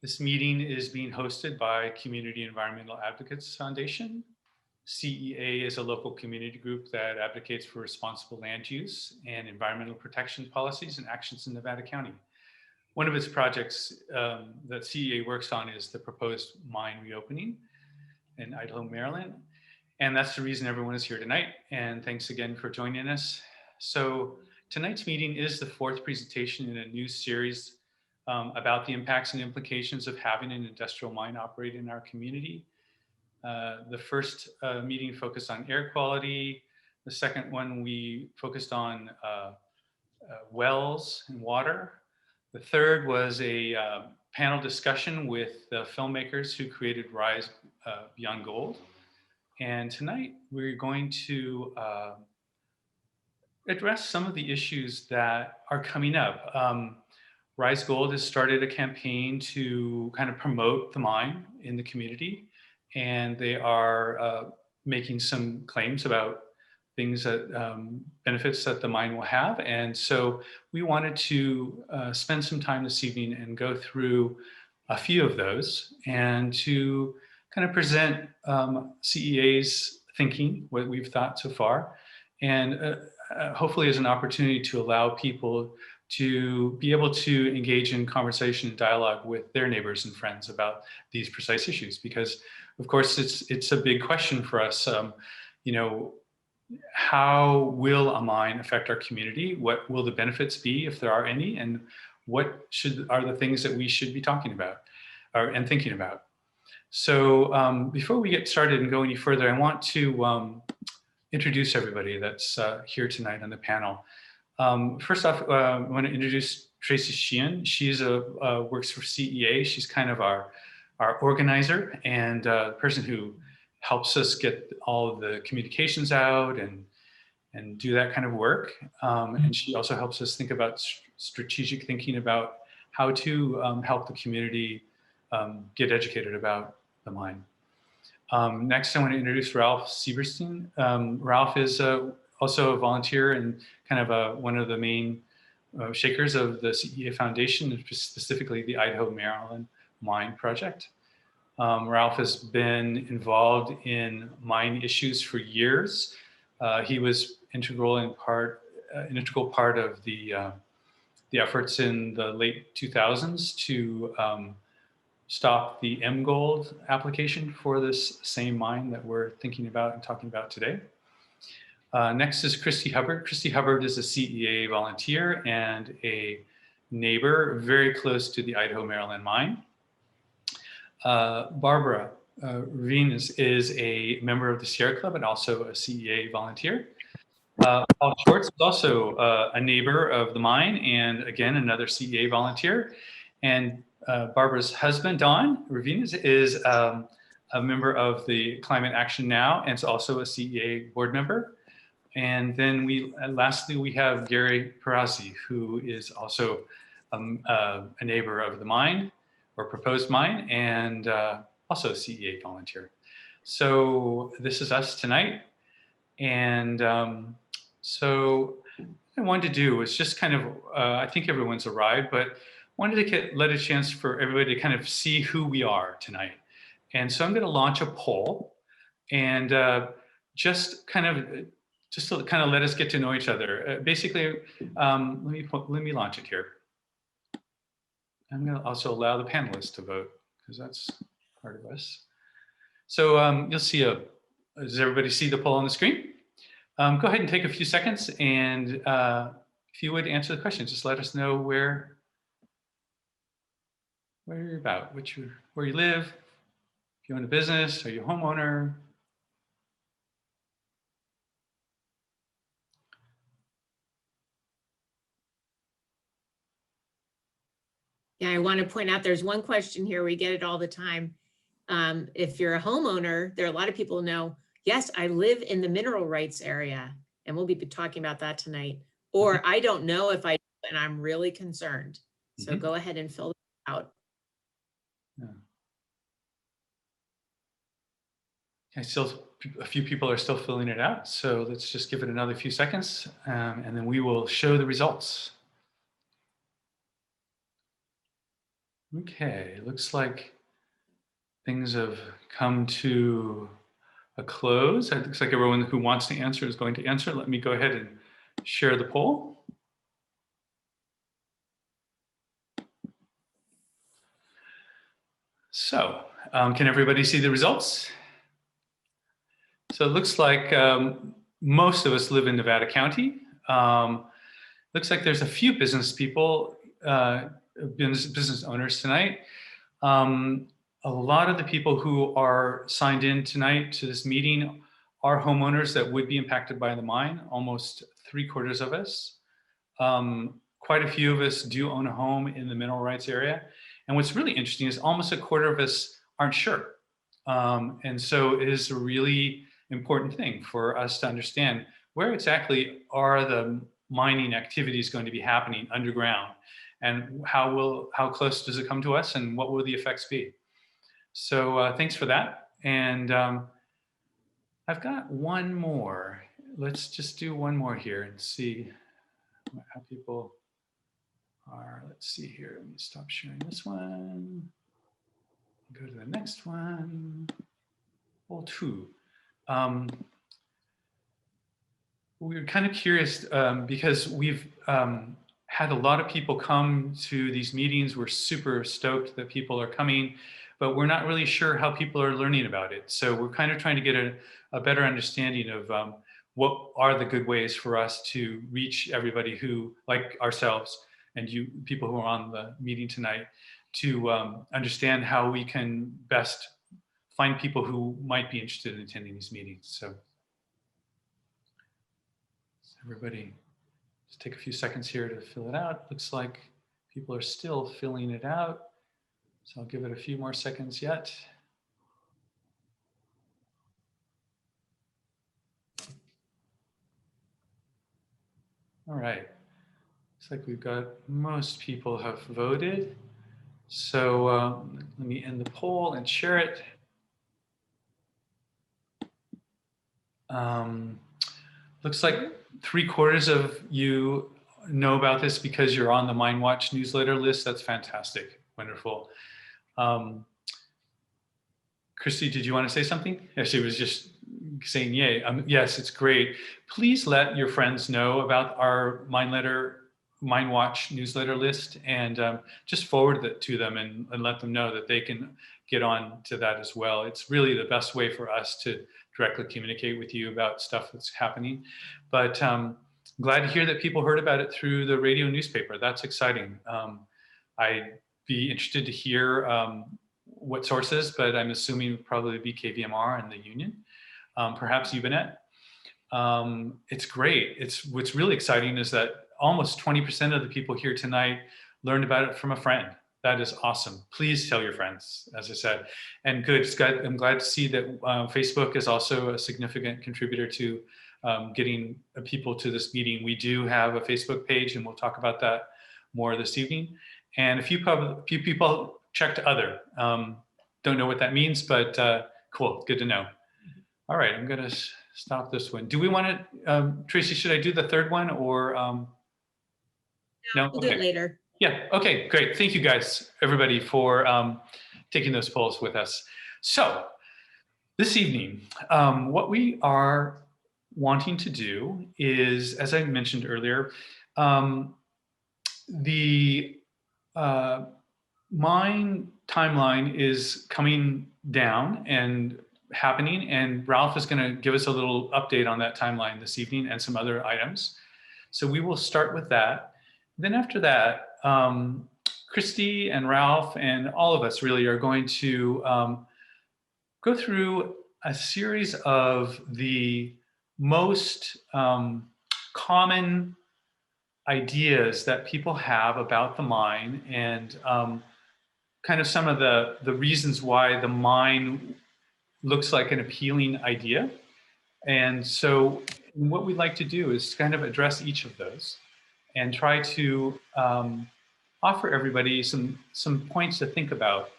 This meeting is being hosted by Community Environmental Advocates Foundation. CEA is a local community group that advocates for responsible land use and environmental protection policies and actions in Nevada County. One of its projects that CEA works on is the proposed mine reopening in Idaho-Maryland. And that's the reason everyone is here tonight. And thanks again for joining us. So tonight's meeting is the fourth presentation in a new series about the impacts and implications of having an industrial mine operate in our community. The first meeting focused on air quality. The second one, we focused on wells and water. The third was a panel discussion with the filmmakers who created Rise Beyond Gold. And tonight we're going to address some of the issues that are coming up. Rise Gold has started a campaign to kind of promote the mine in the community, and they are making some claims about things that benefits that the mine will have. And so we wanted to spend some time this evening and go through a few of those and to kind of present CEA's thinking, what we've thought so far, and hopefully as an opportunity to allow people to be able to engage in conversation and dialogue with their neighbors and friends about these precise issues. Because of course it's a big question for us. You know, how will a mine affect our community? What will the benefits be, if there are any? And what are the things that we should be talking about and thinking about? So before we get started and go any further, I want to introduce everybody that's here tonight on the panel. First off, I want to introduce Tracy Sheehan. She's works for CEA. She's kind of our organizer and person who helps us get all of the communications out and do that kind of work. And she also helps us think about strategic thinking about how to help the community get educated about the mine. Next, I want to introduce Ralph Siverstein. Ralph is also a volunteer and kind of one of the main shakers of the CEA Foundation, and specifically the Idaho-Maryland Mine project. Ralph has been involved in mine issues for years. He was an integral part of the efforts in the late 2000s to stop the M Gold application for this same mine that we're thinking about and talking about today. Next is Christy Hubbard. Christy Hubbard is a CEA volunteer and a neighbor very close to the Idaho-Maryland Mine. Barbara Ravine is a member of the Sierra Club and also a CEA volunteer. Paul Schwartz is also a neighbor of the mine and again, another CEA volunteer. And Barbara's husband, Don Ravine, is a member of the Climate Action Now and is also a CEA board member. And then lastly, we have Gary Perazzi, who is also a neighbor of the mine or proposed mine and also a CEA volunteer. So this is us tonight. And so what I wanted to do was just kind of, I think everyone's arrived, but wanted to let a chance for everybody to kind of see who we are tonight. And so I'm going to launch a poll and just to kind of let us get to know each other. Basically, let me launch it here. I'm going to also allow the panelists to vote because that's part of us. So you'll see does everybody see the poll on the screen? Go ahead and take a few seconds and if you would answer the question, just let us know where you're about, where you live, if you own a business, are you a homeowner? Yeah, I want to point out there's one question here. We get it all the time. If you're a homeowner, there are a lot of people who know, yes, I live in the mineral rights area, and we'll be talking about that tonight. Or I don't know if I do, and I'm really concerned. So go ahead and fill it out. Yeah. A few people are still filling it out. So let's just give it another few seconds, and then we will show the results. Okay, looks like things have come to a close. It looks like everyone who wants to answer is going to answer. Let me go ahead and share the poll. So, can everybody see the results? So it looks like most of us live in Nevada County. Looks like there's a few business people, business owners tonight. A lot of the people who are signed in tonight to this meeting are homeowners that would be impacted by the mine, almost 3/4 of us. Quite a few of us do own a home in the mineral rights area. And what's really interesting is almost 1/4 of us aren't sure. And so it is a really important thing for us to understand where exactly are the mining activities going to be happening underground, and how close does it come to us, and what will the effects be? So thanks for that. And I've got one more. Let's just do one more here and see how people are. Let's see here. Let me stop sharing this one. Go to the next one. Poll 2. We're kind of curious because we've had a lot of people come to these meetings. We're super stoked that people are coming, but we're not really sure how people are learning about it. So we're kind of trying to get a better understanding of what are the good ways for us to reach everybody who, like ourselves and you people who are on the meeting tonight, to understand how we can best find people who might be interested in attending these meetings. So everybody, just take a few seconds here to fill it out. Looks like people are still filling it out. So I'll give it a few more seconds yet. All right. Looks like we've got most people have voted. So let me end the poll and share it. Looks like 3/4 of you know about this because you're on the MineWatch newsletter list. That's fantastic. Wonderful. Christy, did you want to say something? Yeah, she was just saying yay. Yes, it's great. Please let your friends know about our MineWatch newsletter list, and just forward it to them and let them know that they can get on to that as well. It's really the best way for us to directly communicate with you about stuff that's happening. But glad to hear that people heard about it through the radio newspaper. That's exciting. I'd be interested to hear what sources, but I'm assuming it would probably be KVMR and the Union, perhaps UBNet. It's great. What's really exciting is that almost 20% of the people here tonight learned about it from a friend. That is awesome. Please tell your friends, as I said. And good, I'm glad to see that Facebook is also a significant contributor to getting people to this meeting. We do have a Facebook page, and we'll talk about that more this evening. And a few people checked other. Don't know what that means, but cool, good to know. All right, I'm gonna stop this one. Do we want to, Tracy, should I do the third one or? No, we'll do it later. Yeah, okay, great. Thank you guys, everybody, for taking those polls with us. So this evening, what we are wanting to do is, as I mentioned earlier, the mine timeline is coming down and happening, and Ralph is going to give us a little update on that timeline this evening and some other items. So we will start with that. Then after that, Christy and Ralph and all of us really are going to go through a series of the most common ideas that people have about the mine, and kind of some of the reasons why the mine looks like an appealing idea. And so what we'd like to do is kind of address each of those and try to offer everybody some points to think about.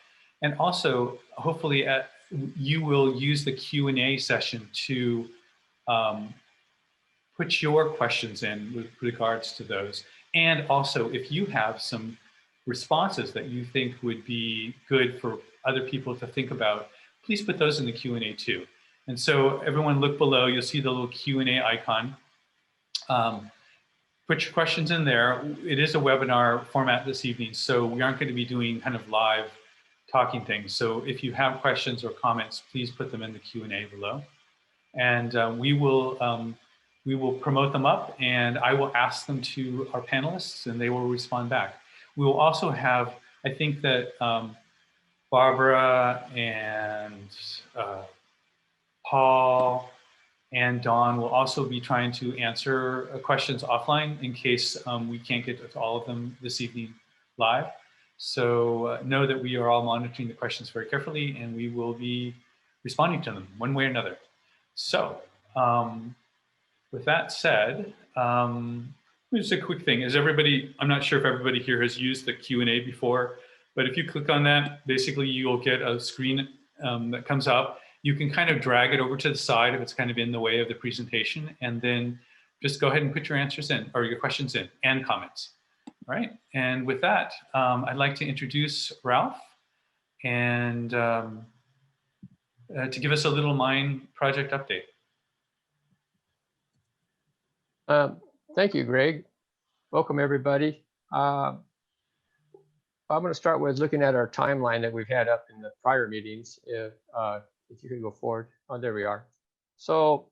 And also, hopefully, you will use the Q&A session to put your questions in with regards to those. And also, if you have some responses that you think would be good for other people to think about, please put those in the Q&A too. And so everyone look below, you'll see the little Q&A icon. Put your questions in there. It is a webinar format this evening, so we aren't going to be doing kind of live talking things. So if you have questions or comments, please put them in the Q&A below. And we will promote them up, and I will ask them to our panelists, and they will respond back. We will also have, I think that Barbara and Paul and Dawn will also be trying to answer questions offline in case we can't get to all of them this evening live. So know that we are all monitoring the questions very carefully, and we will be responding to them one way or another. So with that said, just a quick thing. Is everybody, I'm not sure if everybody here has used the Q&A before, but if you click on that, basically you'll get a screen that comes up. You can kind of drag it over to the side if it's kind of in the way of the presentation, and then just go ahead and put your answers in, or your questions in, and comments. All right, and with that, I'd like to introduce Ralph, and to give us a little mine project update. Thank you, Greg. Welcome, everybody. I'm going to start with looking at our timeline that we've had up in the prior meetings. If you can go forward. Oh, there we are. So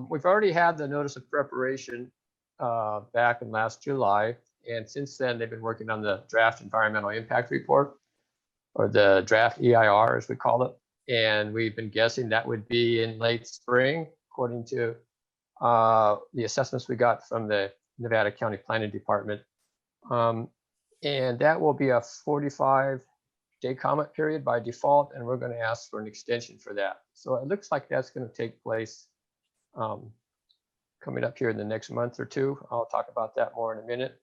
we've already had the notice of preparation back in last July. And since then, they've been working on the draft environmental impact report, or the draft EIR, as we call it. And we've been guessing that would be in late spring, according to the assessments we got from the Nevada County Planning Department. And that will be a 45-day comment period by default, and we're going to ask for an extension for that. So it looks like that's going to take place coming up here in the next month or two. I'll talk about that more in a minute.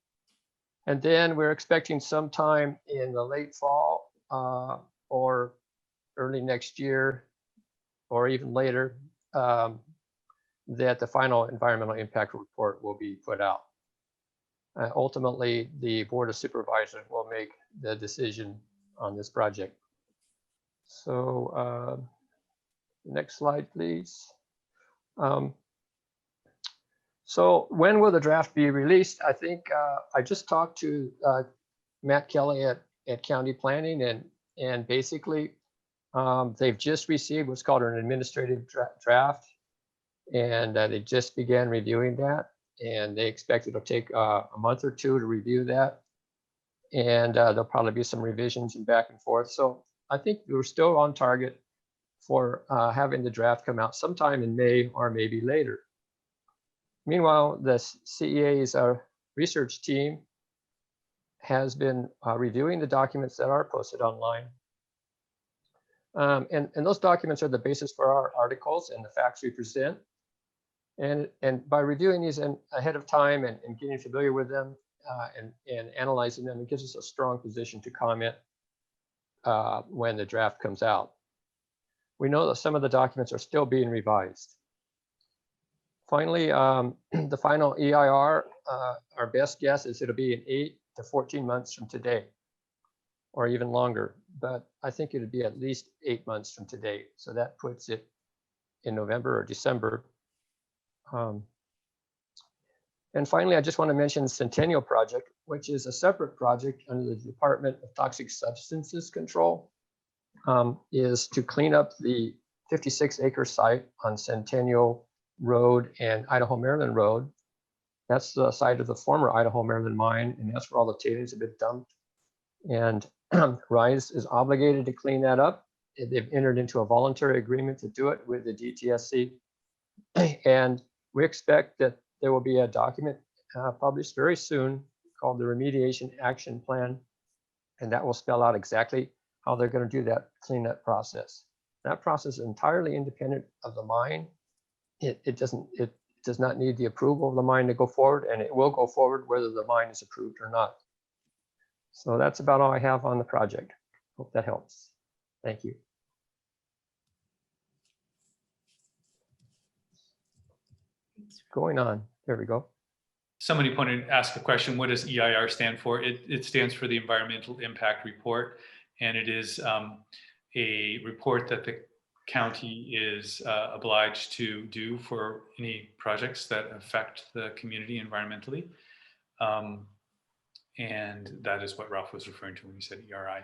And then we're expecting sometime in the late fall or early next year, or even later, that the final environmental impact report will be put out. Ultimately, the Board of Supervisors will make the decision on this project. So next slide, please. So when will the draft be released? I think I just talked to Matt Kelly at County Planning, and basically they've just received what's called an administrative draft, and they just began reviewing that, and they expect it'll take a month or two to review that, and there'll probably be some revisions and back and forth. So I think we're still on target for having the draft come out sometime in May or maybe later. Meanwhile, the CEA's research team has been reviewing the documents that are posted online. And those documents are the basis for our articles and the facts we present. And by reviewing these ahead of time and getting familiar with them and analyzing them, it gives us a strong position to comment when the draft comes out. We know that some of the documents are still being revised. Finally, the final EIR, our best guess is it'll be in 8 to 14 months from today, or even longer, but I think it'd be at least 8 months from today. So that puts it in November or December. And finally, I just want to mention Centennial Project, which is a separate project under the Department of Toxic Substances Control, is to clean up the 56-acre site on Centennial Road and Idaho-Maryland Road. That's the site of the former Idaho-Maryland Mine, and that's where all the tailings have been dumped. And RISE is obligated to clean that up. They've entered into a voluntary agreement to do it with the DTSC. And we expect that there will be a document published very soon called the Remediation Action Plan, and that will spell out exactly how they're going to do that cleanup process. That process is entirely independent of the mine. It does not need the approval of the mine to go forward, and it will go forward whether the mine is approved or not. So that's about all I have on the project. Hope that helps. Thank you. Going on. There we go. somebody asked a question, what does EIR stand for? It stands for the Environmental Impact Report, and it is a report that the county is obliged to do for any projects that affect the community environmentally. And that is what Ralph was referring to when he said ERI.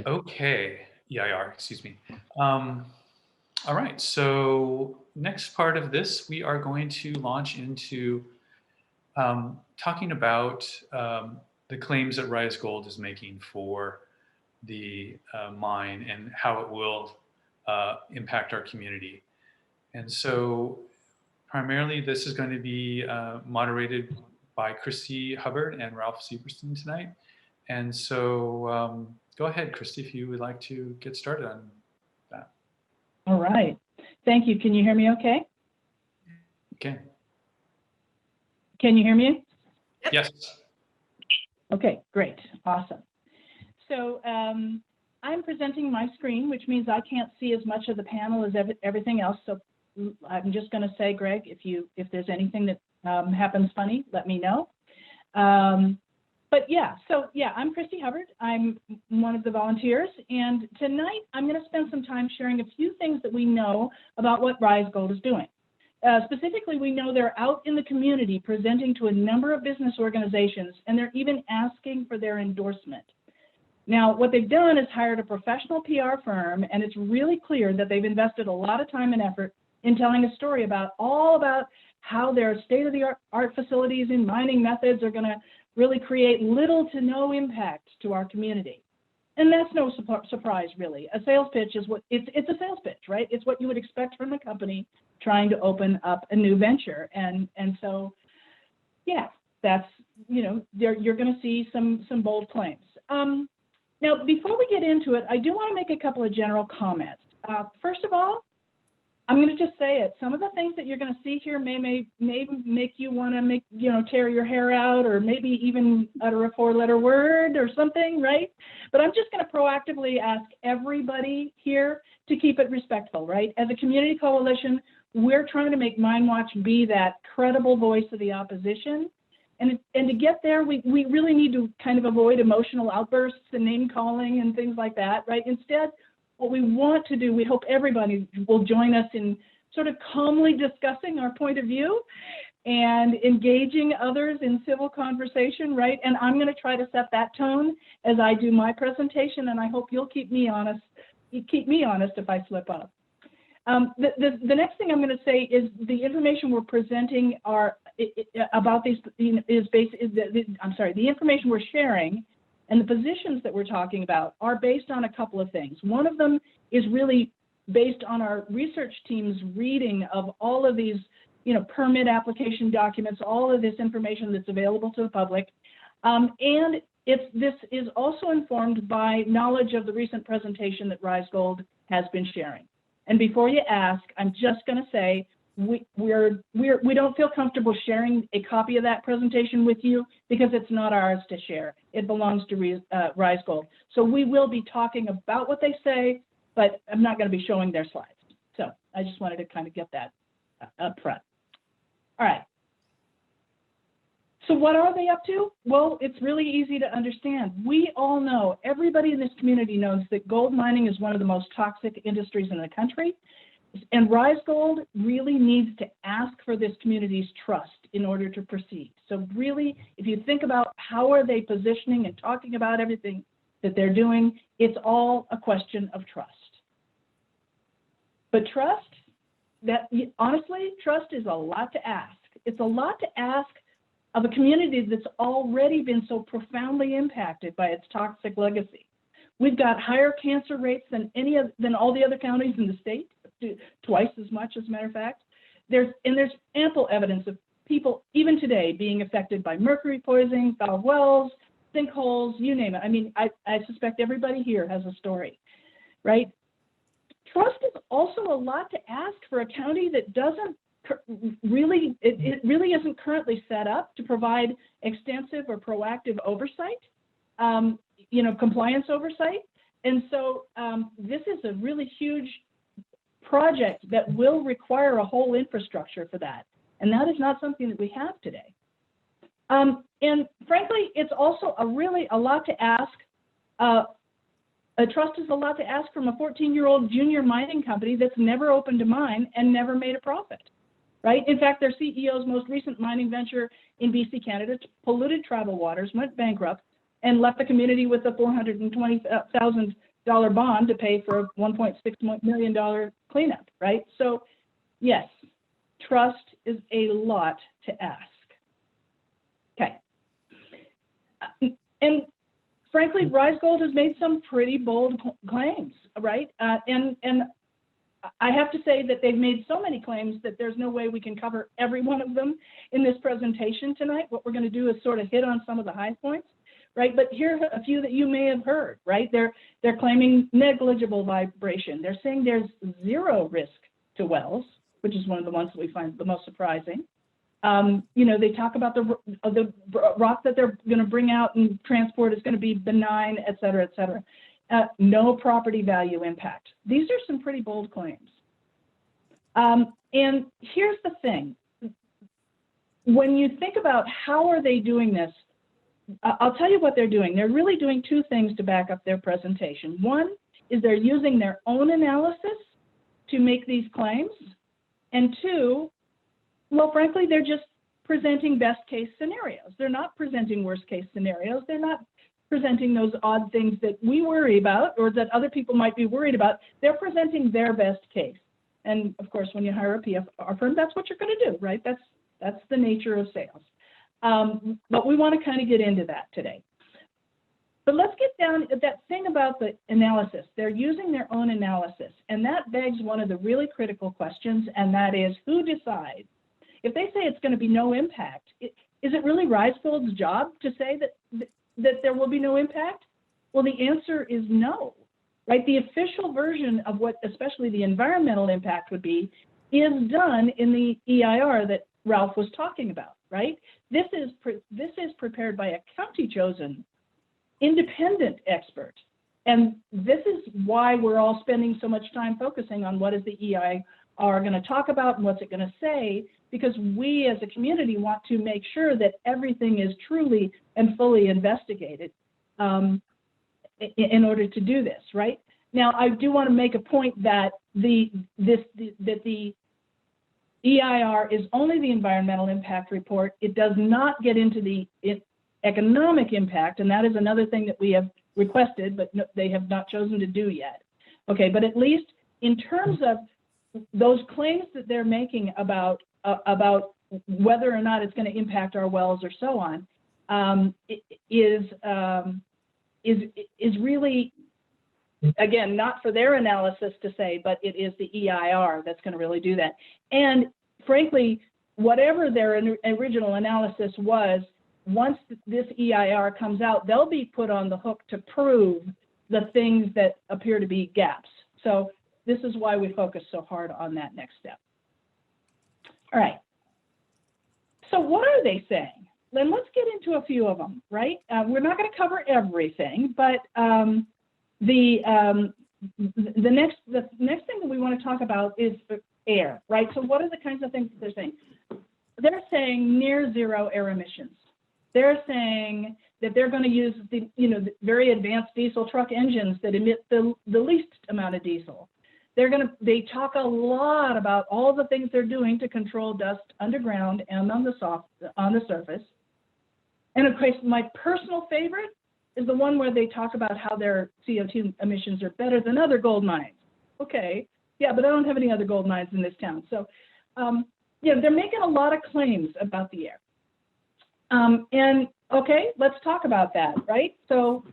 Okay, EIR, excuse me. All right, so next part of this, we are going to launch into talking about the claims that Rise Gold is making for the mine and how it will impact our community. And so primarily this is going to be moderated by Christy Hubbard and Ralph Siverstein tonight. And so go ahead, Christy, if you would like to get started on that. All right. Thank you. Can you hear me okay? Okay. Can you hear me? Yep. Yes. Okay, great. Awesome. So I'm presenting my screen, which means I can't see as much of the panel as everything else. So I'm just going to say, Greg, if there's anything that happens funny, let me know. But yeah, I'm Christy Hubbard. I'm one of the volunteers. And tonight I'm going to spend some time sharing a few things that we know about what Rise Gold is doing. Specifically, we know they're out in the community presenting to a number of business organizations, and they're even asking for their endorsement. Now, what they've done is hired a professional PR firm, and it's really clear that they've invested a lot of time and effort in telling a story about how their state-of-the-art facilities and mining methods are going to really create little to no impact to our community. And that's no surprise, really. A sales pitch is it's a sales pitch, right? It's what you would expect from a company trying to open up a new venture. And so, yeah, that's, you're going to see some bold claims. Now, before we get into it, I do want to make a couple of general comments. First of all, I'm going to just say it. Some of the things that you're going to see here may make you want to tear your hair out, or maybe even utter a 4-letter word or something, right? But I'm just going to proactively ask everybody here to keep it respectful, right? As a community coalition, we're trying to make MineWatch be that credible voice of the opposition. And to get there, we really need to kind of avoid emotional outbursts and name calling and things like that, right? Instead, what we want to do, we hope everybody will join us in sort of calmly discussing our point of view and engaging others in civil conversation, right? And I'm going to try to set that tone as I do my presentation, and I hope you'll keep me honest. You keep me honest if I slip up. The next thing I'm going to say is the information we're presenting about these the information we're sharing and the positions that we're talking about are based on a couple of things. One of them is really based on our research team's reading of all of these, permit application documents, all of this information that's available to the public. And this is also informed by knowledge of the recent presentation that Rise Gold has been sharing. And before you ask, I'm just going to say, we don't feel comfortable sharing a copy of that presentation with you because it's not ours to share. It belongs to Rise Gold. So we will be talking about what they say, but I'm not going to be showing their slides. So I just wanted to kind of get that up front. All right. So what are they up to? Well, it's really easy to understand. We all know, everybody in this community knows that gold mining is one of the most toxic industries in the country. And Rise Gold really needs to ask for this community's trust in order to proceed. So really, if you think about how are they positioning and talking about everything that they're doing, it's all a question of trust. But trust, honestly, trust is a lot to ask. It's a lot to ask of a community that's already been so profoundly impacted by its toxic legacy. We've got higher cancer rates than all the other counties in the state, twice as much, as a matter of fact. There's ample evidence of people, even today, being affected by mercury poisoning, foul wells, sinkholes, you name it. I mean, I suspect everybody here has a story, right? Trust is also a lot to ask for a county that doesn't really, it really isn't currently set up to provide extensive or proactive oversight, compliance oversight. And so this is a really huge project that will require a whole infrastructure for that. And that is not something that we have today. And frankly, it's also a lot to ask. A trust is a lot to ask from a 14-year-old junior mining company that's never opened a mine and never made a profit, right? In fact, their CEO's most recent mining venture in BC, Canada, polluted tribal waters, went bankrupt, and left the community with a $420,000 bond to pay for a $1.6 million cleanup, right? So yes, trust is a lot to ask. Okay. And frankly, Rise Gold has made some pretty bold claims, right? And I have to say that they've made so many claims that there's no way we can cover every one of them in this presentation tonight. What we're going to do is sort of hit on some of the high points, right? But here are a few that you may have heard, right? They're claiming negligible vibration. They're saying there's zero risk to wells, which is one of the ones that we find the most surprising. You know, they talk about the rock that they're going to bring out and transport is going to be benign, et cetera, et cetera. No property value impact. These are some pretty bold claims. And here's the thing. When you think about how are they doing this, I'll tell you what they're doing. They're really doing two things to back up their presentation. One is they're using their own analysis to make these claims. And two, well, frankly, they're just presenting best case scenarios. They're not presenting worst case scenarios. They're not presenting those odd things that we worry about or that other people might be worried about. They're presenting their best case. And of course, when you hire a PR firm, that's what you're going to do, right? That's the nature of sales. But we want to kind of get into that today. But let's get down to that thing about the analysis. They're using their own analysis. And that begs one of the really critical questions, and that is, who decides? If they say it's going to be no impact, is it really Rise Gold's job to say that there will be no impact? Well, the answer is no, right? The official version of what especially the environmental impact would be is done in the EIR that Ralph was talking about, right? This is prepared by a county-chosen independent expert. And this is why we're all spending so much time focusing on what is the EIR going to talk about and what's it going to say, because we as a community want to make sure that everything is truly and fully investigated in order to do this, right? Now, I do want to make a point that the EIR is only the environmental impact report. It does not get into the economic impact, and that is another thing that we have requested, but no, they have not chosen to do yet. Okay, but at least in terms of those claims that they're making about whether or not it's going to impact our wells or so on, is really, again, not for their analysis to say, but it is the EIR that's going to really do that. And frankly, whatever their original analysis was, once this EIR comes out, they'll be put on the hook to prove the things that appear to be gaps. So this is why we focus so hard on that next step. All right. So what are they saying? Then let's get into a few of them, right? We're not going to cover everything, but the next thing that we want to talk about is air, right? So what are the kinds of things that they're saying? They're saying near zero air emissions. They're saying that they're going to use the very advanced diesel truck engines that emit the least amount of diesel. They talk a lot about all the things they're doing to control dust underground and on the surface. And of course, my personal favorite is the one where they talk about how their CO2 emissions are better than other gold mines. Okay, yeah, but I don't have any other gold mines in this town. So, they're making a lot of claims about the air. And okay, let's talk about that, right? So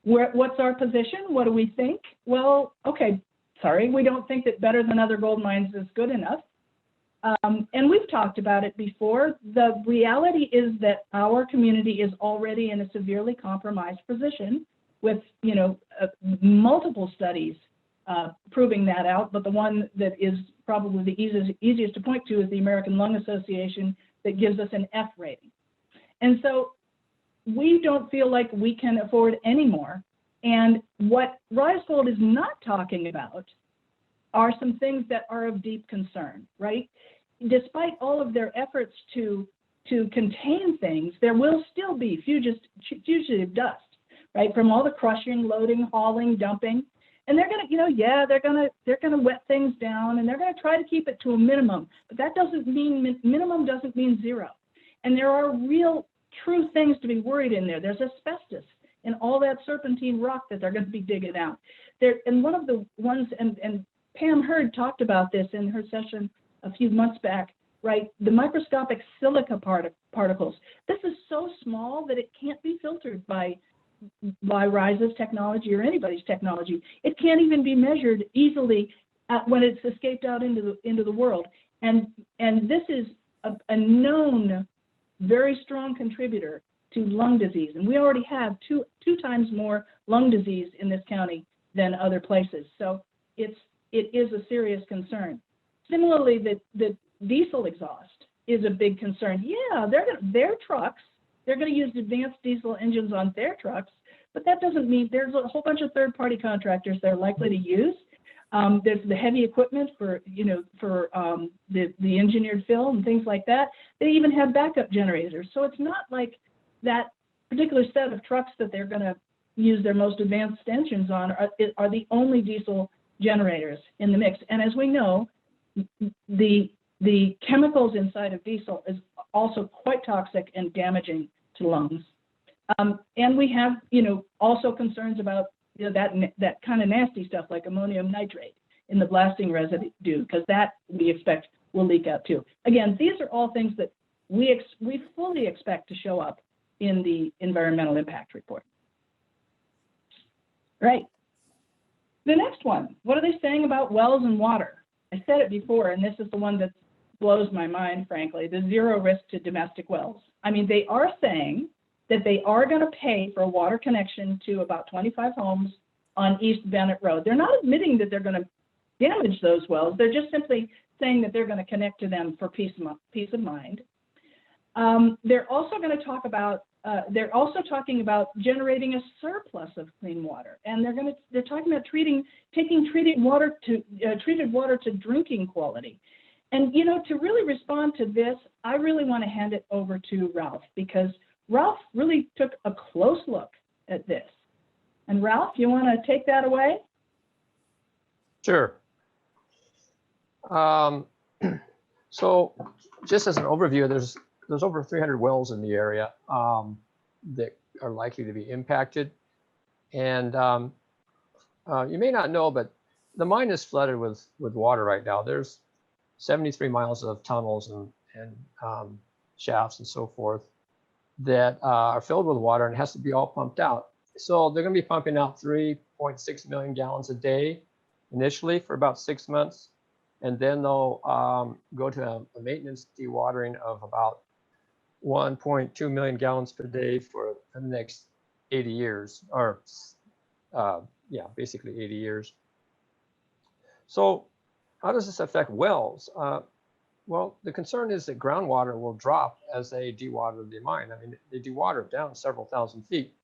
what's our position? What do we think? Well, okay, sorry, we don't think that better than other gold mines is good enough. And we've talked about it before. The reality is that our community is already in a severely compromised position with, multiple studies proving that out. But the one that is probably the easiest to point to is the American Lung Association that gives us an F rating. And so we don't feel like we can afford any more. And what Rise Gold is not talking about are some things that are of deep concern, right? despite all of their efforts to contain things, there will still be fugitive dust, right, from all the crushing, loading, hauling, dumping. And they're going to, yeah, they're going to wet things down, and they're going to try to keep it to a minimum. But that doesn't mean, minimum doesn't mean zero. And there are real, true things to be worried in there. There's asbestos in all that serpentine rock that they're going to be digging out. And one of the ones, and Pam Hurd talked about this in her session a few months back, right? The microscopic silica particles. This is so small that it can't be filtered by RISE's technology or anybody's technology. It can't even be measured easily when it's escaped out into the world. And this is a known, very strong contributor to lung disease. And we already have two times more lung disease in this county than other places. So it is a serious concern. Similarly, the diesel exhaust is a big concern. Yeah, their trucks, they're going to use advanced diesel engines on their trucks, but that doesn't mean there's a whole bunch of third-party contractors they're likely to use. There's the heavy equipment for the engineered fill and things like that. They even have backup generators. So it's not like that particular set of trucks that they're going to use their most advanced engines on are the only diesel generators in the mix. And as we know, the chemicals inside of diesel is also quite toxic and damaging to lungs. And we have, also concerns about that kind of nasty stuff like ammonium nitrate in the blasting residue, because that we expect will leak out too. Again, these are all things that we fully expect to show up in the environmental impact report. Right. The next one, what are they saying about wells and water? I said it before, and this is the one that blows my mind, frankly, the zero risk to domestic wells. I mean, they are saying that they are going to pay for a water connection to about 25 homes on East Bennett Road. They're not admitting that they're going to damage those wells. They're just simply saying that they're going to connect to them for peace of mind. They're also going to talk about, they're also talking about generating a surplus of clean water. And they're talking about taking treated water to drinking quality. And, to really respond to this, I really want to hand it over to Ralph, because Ralph really took a close look at this. And Ralph, you want to take that away? Sure. So just as an overview, there's over 300 wells in the area that are likely to be impacted. And you may not know, but the mine is flooded with water right now. There's 73 miles of tunnels and shafts and so forth that are filled with water and has to be all pumped out. So they're going to be pumping out 3.6 million gallons a day initially for about 6 months. And then they'll go to a maintenance dewatering of about 1.2 million gallons per day for the next 80 years, or basically 80 years. So how does this affect wells? Well, the concern is that groundwater will drop as they dewater the mine. I mean, they dewater down several thousand feet.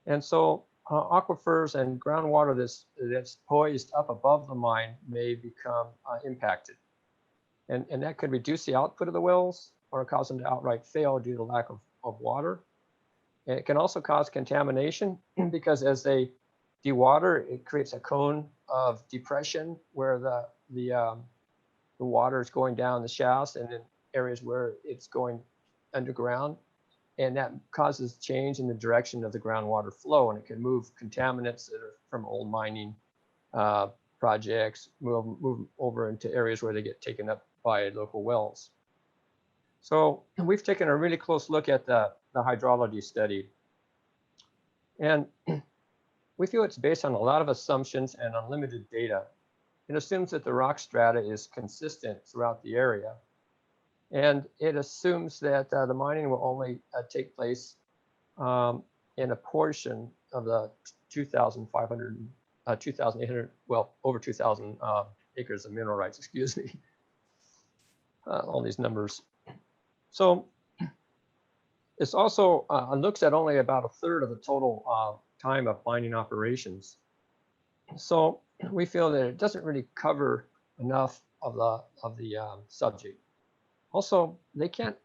And so aquifers and groundwater that's poised up above the mine may become impacted. And that could reduce the output of the wells or cause them to outright fail due to lack of water. And it can also cause contamination because as they dewater, it creates a cone of depression where the water is going down the shafts and in areas where it's going underground. And that causes change in the direction of the groundwater flow, and it can move contaminants that are from old mining projects, move over into areas where they get taken up by local wells. So we've taken a really close look at the hydrology study. And we feel it's based on a lot of assumptions and unlimited data. It assumes that the rock strata is consistent throughout the area. And it assumes that the mining will only take place in a portion of the 2,800, well, over 2,000 acres of mineral rights, excuse me, all these numbers. So it's also looks at only about a third of the total time of mining operations. So we feel that it doesn't really cover enough of the subject. Also, they can't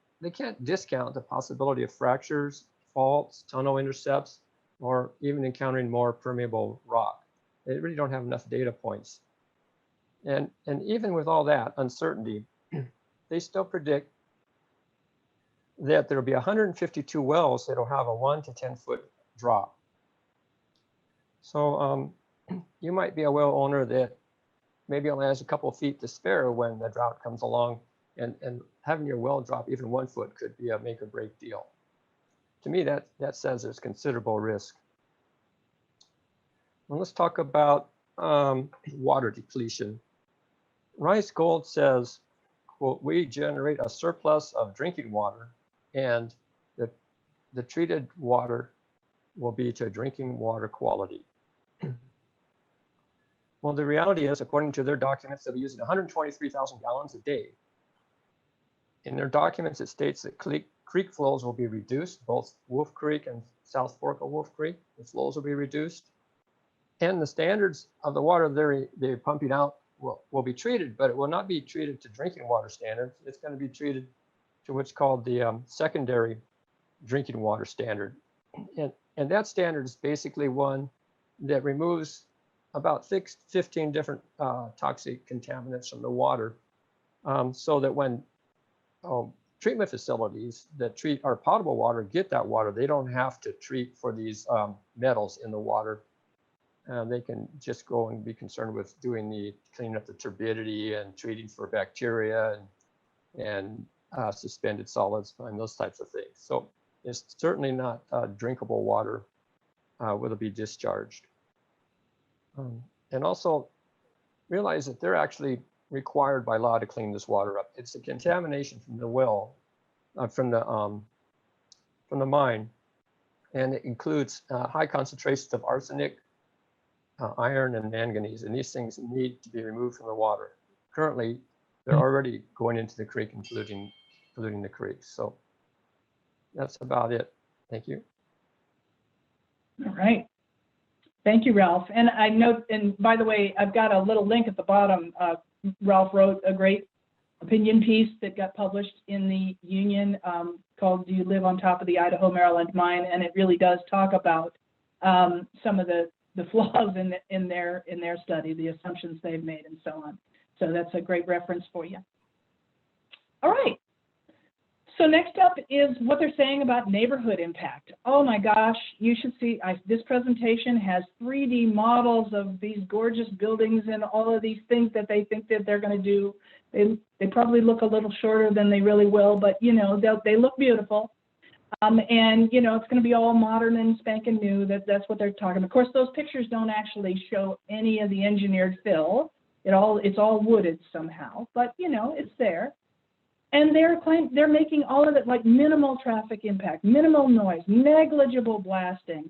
discount the possibility of fractures, faults, tunnel intercepts, or even encountering more permeable rock. They really don't have enough data points. And even with all that uncertainty, they still predict that there'll be 152 wells that'll have a 1 to 10 foot drop. So you might be a well owner that maybe only has a couple of feet to spare when the drought comes along, and having your well drop even 1 foot could be a make or break deal. To me, that says there's considerable risk. Well, let's talk about water depletion. Rice Gold says, quote, "We generate a surplus of drinking water, and the treated water will be to drinking water quality." Well, the reality is, according to their documents, they'll be using 123,000 gallons a day. In their documents, it states that creek flows will be reduced, both Wolf Creek and South Fork of Wolf Creek. The flows will be reduced. And the standards of the water they're pumping out will be treated, but it will not be treated to drinking water standards. It's going to be treated to what's called the secondary drinking water standard. And that standard is basically one that removes about 15 different toxic contaminants from the water, so that when treatment facilities that treat our potable water get that water, they don't have to treat for these metals in the water. They can just go and be concerned with cleaning up the turbidity and treating for bacteria and suspended solids and those types of things. So it's certainly not drinkable water will be discharged. And also realize that they're actually required by law to clean this water up. It's the contamination from the well, from the mine, and it includes high concentrations of arsenic, iron, and manganese, and these things need to be removed from the water. Currently, they're already going into the creek and polluting the creek. So that's about it. Thank you. All right. Thank you, Ralph. And I note, and by the way, I've got a little link at the bottom. Ralph wrote a great opinion piece that got published in the Union called "Do You Live on Top of the Idaho-Maryland Mine?" And it really does talk about some of the flaws in their study, the assumptions they've made, and so on. So that's a great reference for you. All right. So next up is what they're saying about neighborhood impact. Oh my gosh, you should see, this presentation has 3D models of these gorgeous buildings and all of these things that they think that they're going to do. They probably look a little shorter than they really will, but you know, they look beautiful. And you know, it's going to be all modern and spanking new. That's what they're talking about. Of course, those pictures don't actually show any of the engineered fill. It's all wooded somehow, but you know, it's there. And they're making all of it like minimal traffic impact, minimal noise, negligible blasting.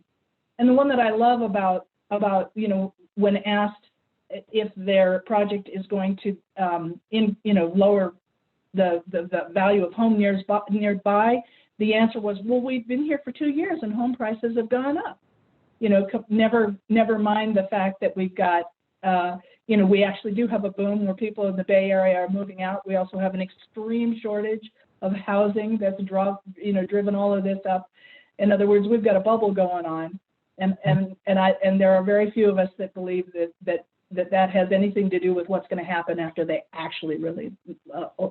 And the one that I love about you know, when asked if their project is going to lower the value of home nearby, the answer was, well, we've been here for 2 years and home prices have gone up. You know, never mind the fact that we've got you know, we actually do have a boom where people in the Bay Area are moving out. We also have an extreme shortage of housing that's driven all of this up. In other words, we've got a bubble going on, and there are very few of us that believe that has anything to do with what's going to happen after they actually really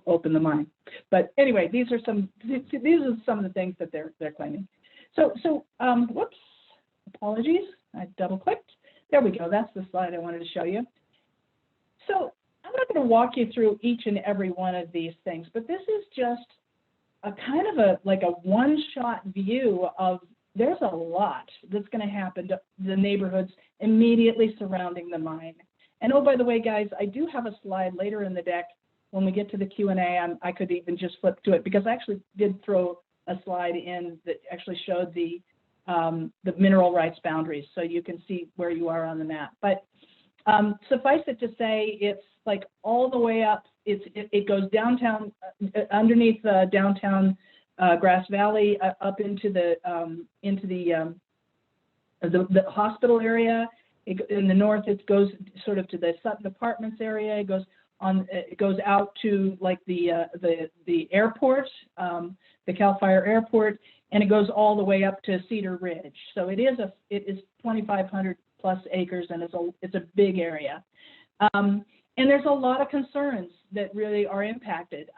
open the mine. But anyway, these are some of the things that they're claiming. So whoops, apologies, I double clicked. There we go. That's the slide I wanted to show you. So I'm not going to walk you through each and every one of these things, but this is just a kind of a one-shot view of there's a lot that's going to happen to the neighborhoods immediately surrounding the mine. And oh, by the way, guys, I do have a slide later in the deck when we get to the Q&A. I could even just flip to it because I actually did throw a slide in that actually showed the mineral rights boundaries, so you can see where you are on the map. But suffice it to say, it's like all the way up. It goes downtown, underneath downtown Grass Valley, up into the hospital area. In the north, it goes sort of to the Sutton Apartments area. It goes it goes out to like the airport, the Cal Fire Airport, and it goes all the way up to Cedar Ridge. So it is 2,500 plus acres, and it's a big area. And there's a lot of concerns that really are impacted.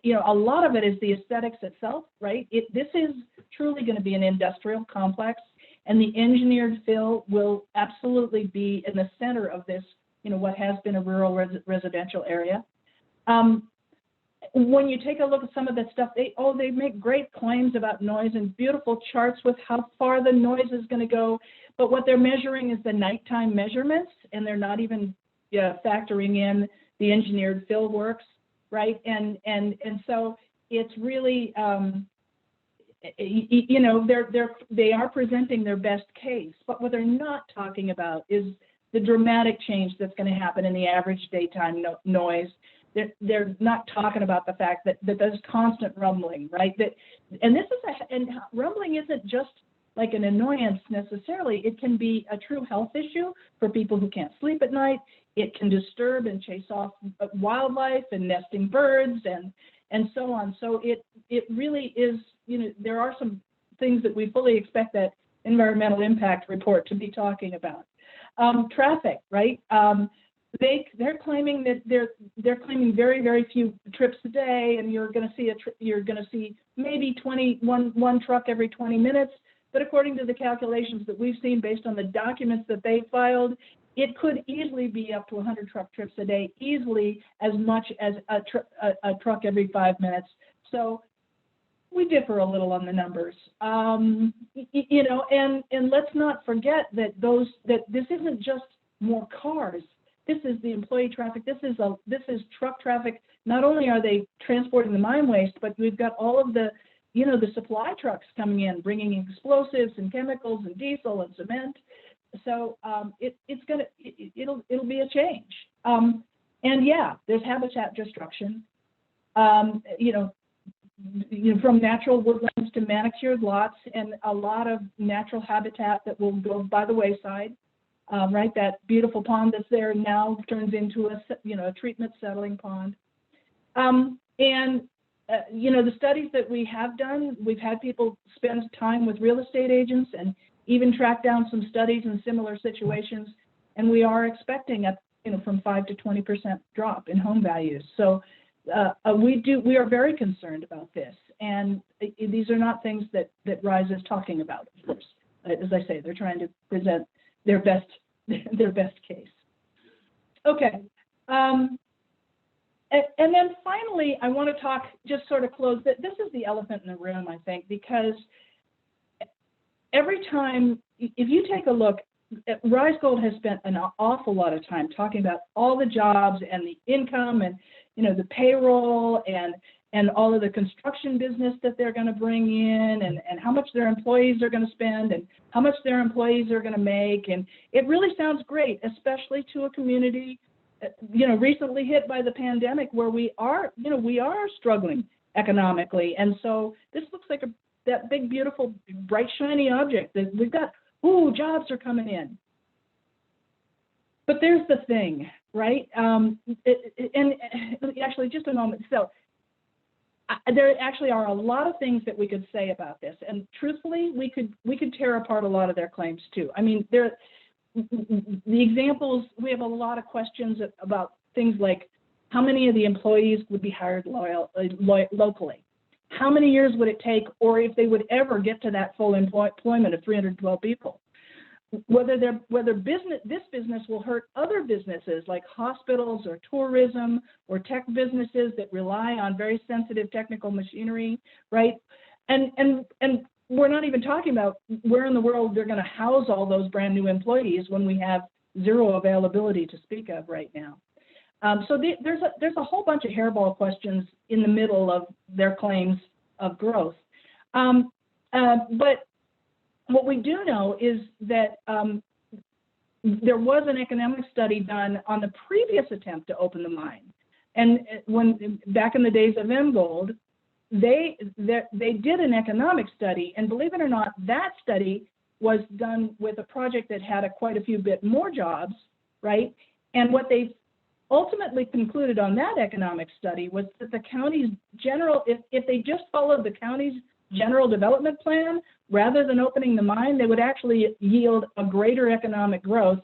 You know, a lot of it is the aesthetics itself, right? This is truly going to be an industrial complex, and the engineered fill will absolutely be in the center of this, you know, what has been a rural residential area. When you take a look at some of that stuff, they make great claims about noise and beautiful charts with how far the noise is going to go. But what they're measuring is the nighttime measurements, and they're not even factoring in the engineered fill works, right? And so it's really, you know, they are presenting their best case, but what they're not talking about is the dramatic change that's going to happen in the average daytime noise. They're not talking about the fact that there's constant rumbling, right? And rumbling isn't just like an annoyance necessarily. It can be a true health issue for people who can't sleep at night. It can disturb and chase off wildlife and nesting birds and so on. So it really is, you know, there are some things that we fully expect that environmental impact report to be talking about. Traffic, right? They're claiming that they're claiming very, very few trips a day, and you're going to see maybe one truck every 20 minutes. But according to the calculations that we've seen based on the documents that they filed, it could easily be up to 100 truck trips a day, easily as much as a truck every 5 minutes. So we differ a little on the numbers, you know, and let's not forget that this isn't just more cars. This is the employee traffic. This is truck traffic. Not only are they transporting the mine waste, but we've got all of the, you know, the supply trucks coming in, bringing explosives and chemicals and diesel and cement. So it'll be a change. And yeah, there's habitat destruction. You know, from natural woodlands to manicured lots, and a lot of natural habitat that will go by the wayside. Right, that beautiful pond that's there now turns into a treatment settling pond. You know, the studies that we have done, we've had people spend time with real estate agents and even track down some studies in similar situations, and we are expecting from 5 to 20% drop in home values. So we are very concerned about this, and these are not things that RISE is talking about, of course. As I say, they're trying to present their best case. Okay. And then finally, I want to talk, just sort of close, that this is the elephant in the room, I think, because every time, if you take a look, Rise Gold has spent an awful lot of time talking about all the jobs and the income and, you know, the payroll and all of the construction business that they're going to bring in, and how much their employees are going to spend and how much their employees are going to make. And it really sounds great, especially to a community, you know, recently hit by the pandemic, where we are struggling economically. And so this looks like that big, beautiful, bright, shiny object that we've got. Ooh, jobs are coming in. But there's the thing, right? And actually, just a moment. So there actually are a lot of things that we could say about this, and truthfully, we could tear apart a lot of their claims too. I mean, the examples, we have a lot of questions about things like how many of the employees would be hired locally, how many years would it take, or if they would ever get to that full employment of 312 people. Whether this business will hurt other businesses like hospitals or tourism or tech businesses that rely on very sensitive technical machinery, right? And we're not even talking about where in the world they're going to house all those brand new employees when we have zero availability to speak of right now. So there's a whole bunch of hairball questions in the middle of their claims of growth. But what we do know is that there was an economic study done on the previous attempt to open the mine. And when back in the days of M Gold, they did an economic study, and believe it or not, that study was done with a project that had quite a few bit more jobs, right? And what they ultimately concluded on that economic study was that the county's general, if they just followed the county's general development plan, rather than opening the mine, they would actually yield a greater economic growth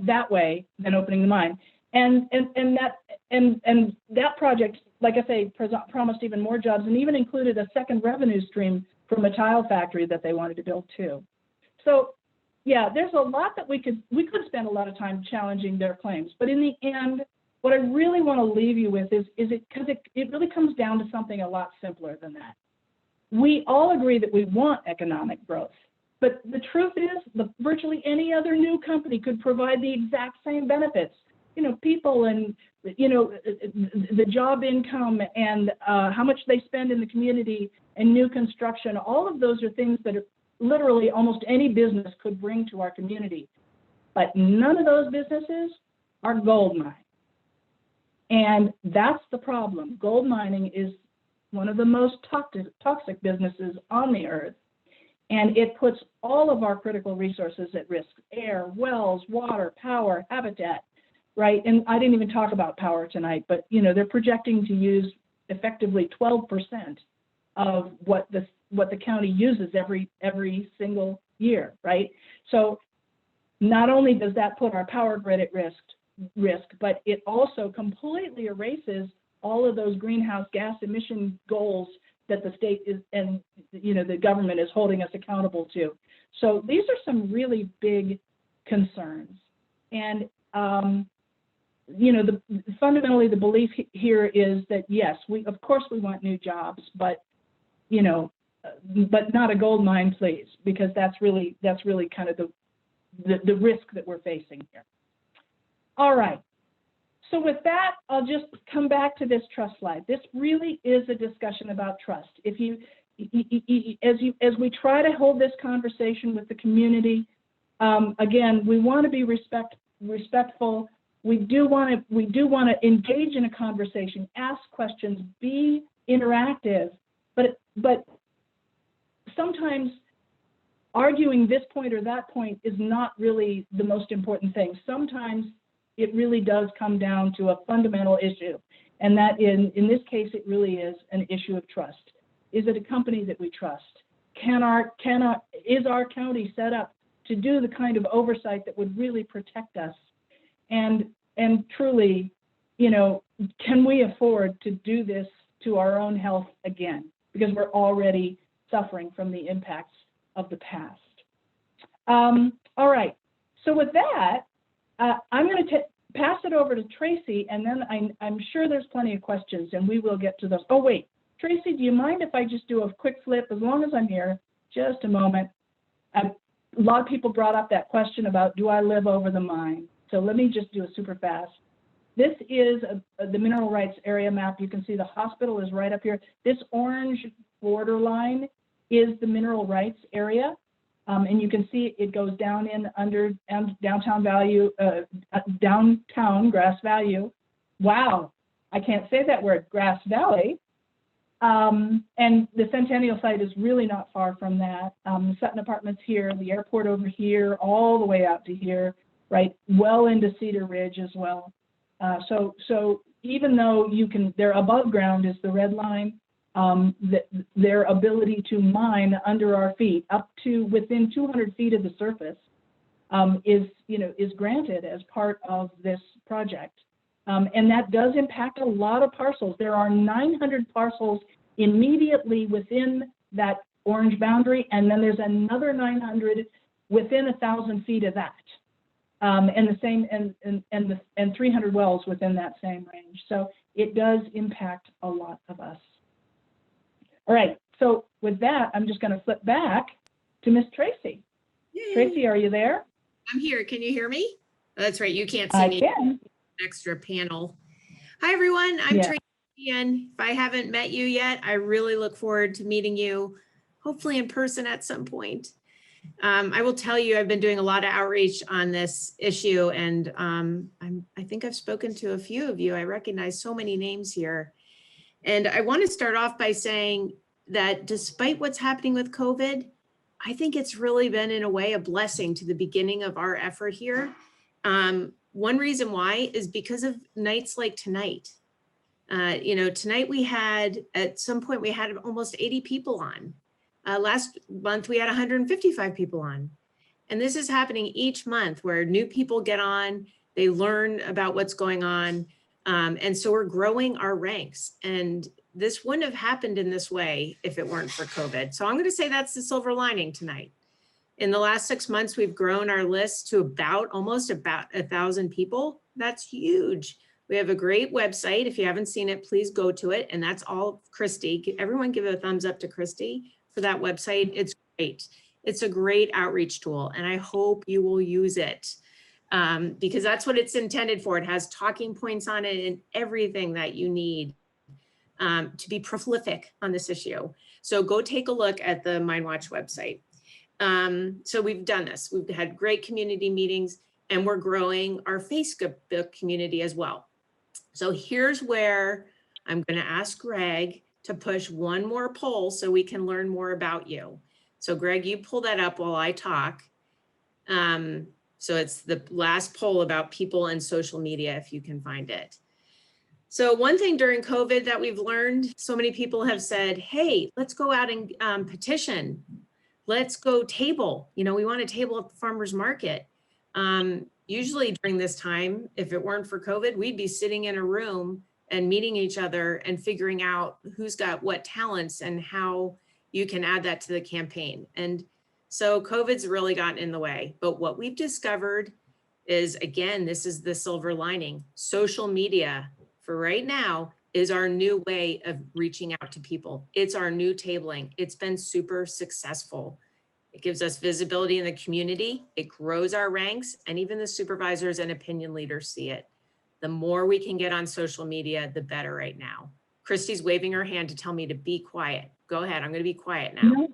that way than opening the mine. And that project, like I say, promised even more jobs and even included a second revenue stream from a tile factory that they wanted to build too. So yeah, there's a lot that we could spend a lot of time challenging their claims, but in the end, what I really want to leave you with is because it really comes down to something a lot simpler than that. We all agree that we want economic growth, but the truth is virtually any other new company could provide the exact same benefits. You know, people and, you know, the job income and how much they spend in the community and new construction, all of those are things that are literally almost any business could bring to our community. But none of those businesses are gold mining. And that's the problem. Gold mining is one of the most toxic businesses on the earth. And it puts all of our critical resources at risk: air, wells, water, power, habitat, right? And I didn't even talk about power tonight, but you know, they're projecting to use effectively 12% of what the county uses every single year, right? So not only does that put our power grid at risk, but it also completely erases all of those greenhouse gas emission goals that the state is, and you know, the government is holding us accountable to. So these are some really big concerns. And you know, fundamentally the belief here is that yes, of course we want new jobs, but you know, but not a gold mine, please, because that's really kind of the risk that we're facing here. All right. So with that, I'll just come back to this trust slide. This really is a discussion about trust. If as we try to hold this conversation with the community, again, we want to be respectful. We do want to engage in a conversation, ask questions, be interactive, but sometimes arguing this point or that point is not really the most important thing. Sometimes it really does come down to a fundamental issue, and that in this case, it really is an issue of trust. Is it a company that we trust? Is our county set up to do the kind of oversight that would really protect us? And truly, you know, can we afford to do this to our own health again? Because we're already suffering from the impacts of the past. All right, so with that, I'm going to pass it over to Tracy, and then I'm sure there's plenty of questions, and we will get to those. Oh, wait, Tracy, do you mind if I just do a quick flip as long as I'm here? Just a moment. A lot of people brought up that question about, do I live over the mine? So let me just do it super fast. This is the mineral rights area map. You can see the hospital is right up here. This orange borderline is the mineral rights area. And you can see it goes down in under downtown Grass Valley. Wow, I can't say that word, Grass Valley. And the Centennial site is really not far from that. The Sutton Apartments here, the airport over here, all the way out to here, right? Well into Cedar Ridge as well. So even though they're above ground is the red line, their ability to mine under our feet up to within 200 feet of the surface is granted as part of this project. And that does impact a lot of parcels. There are 900 parcels immediately within that orange boundary, and then there's another 900 within 1,000 feet of that. And the same, and 300 wells within that same range. So it does impact a lot of us. All right, so with that, I'm just going to flip back to Miss Tracy. Yay. Tracy, are you there? I'm here. Can you hear me? Oh, that's right. You can't see me. I can. Extra panel. Hi, everyone. I'm Tracy Sheehan. If I haven't met you yet, I really look forward to meeting you, hopefully in person at some point. I will tell you, I've been doing a lot of outreach on this issue, and I think I've spoken to a few of you. I recognize so many names here. And I want to start off by saying that despite what's happening with COVID, I think it's really been, in a way, a blessing to the beginning of our effort here. One reason why is because of nights like tonight. Tonight we had, at some point, we had almost 80 people on. Last month, we had 155 people on. And this is happening each month where new people get on, they learn about what's going on. And so we're growing our ranks. And this wouldn't have happened in this way if it weren't for COVID. So I'm going to say that's the silver lining tonight. In the last 6 months, we've grown our list to almost about 1,000 people. That's huge. We have a great website. If you haven't seen it, please go to it. And that's all Christy. Everyone give a thumbs up to Christy for that website. It's great. It's a great outreach tool, and I hope you will use it because that's what it's intended for. It has talking points on it and everything that you need to be prolific on this issue. So go take a look at the MineWatch website. So we've done this. We've had great community meetings, and we're growing our Facebook community as well. So here's where I'm going to ask Greg to push one more poll so we can learn more about you. So Greg, you pull that up while I talk. So it's the last poll about people and social media, if you can find it. So one thing during COVID that we've learned, so many people have said, hey, let's go out and petition. Let's go table. We want to table at the farmer's market. Usually during this time, if it weren't for COVID, we'd be sitting in a room and meeting each other and figuring out who's got what talents and how you can add that to the campaign. And so COVID's really gotten in the way. But what we've discovered is, again, this is the silver lining. Social media for right now is our new way of reaching out to people. It's our new tabling. It's been super successful. It gives us visibility in the community. It grows our ranks, and even the supervisors and opinion leaders see it. The more we can get on social media, the better right now. Christy's waving her hand to tell me to be quiet. Go ahead, I'm gonna be quiet now.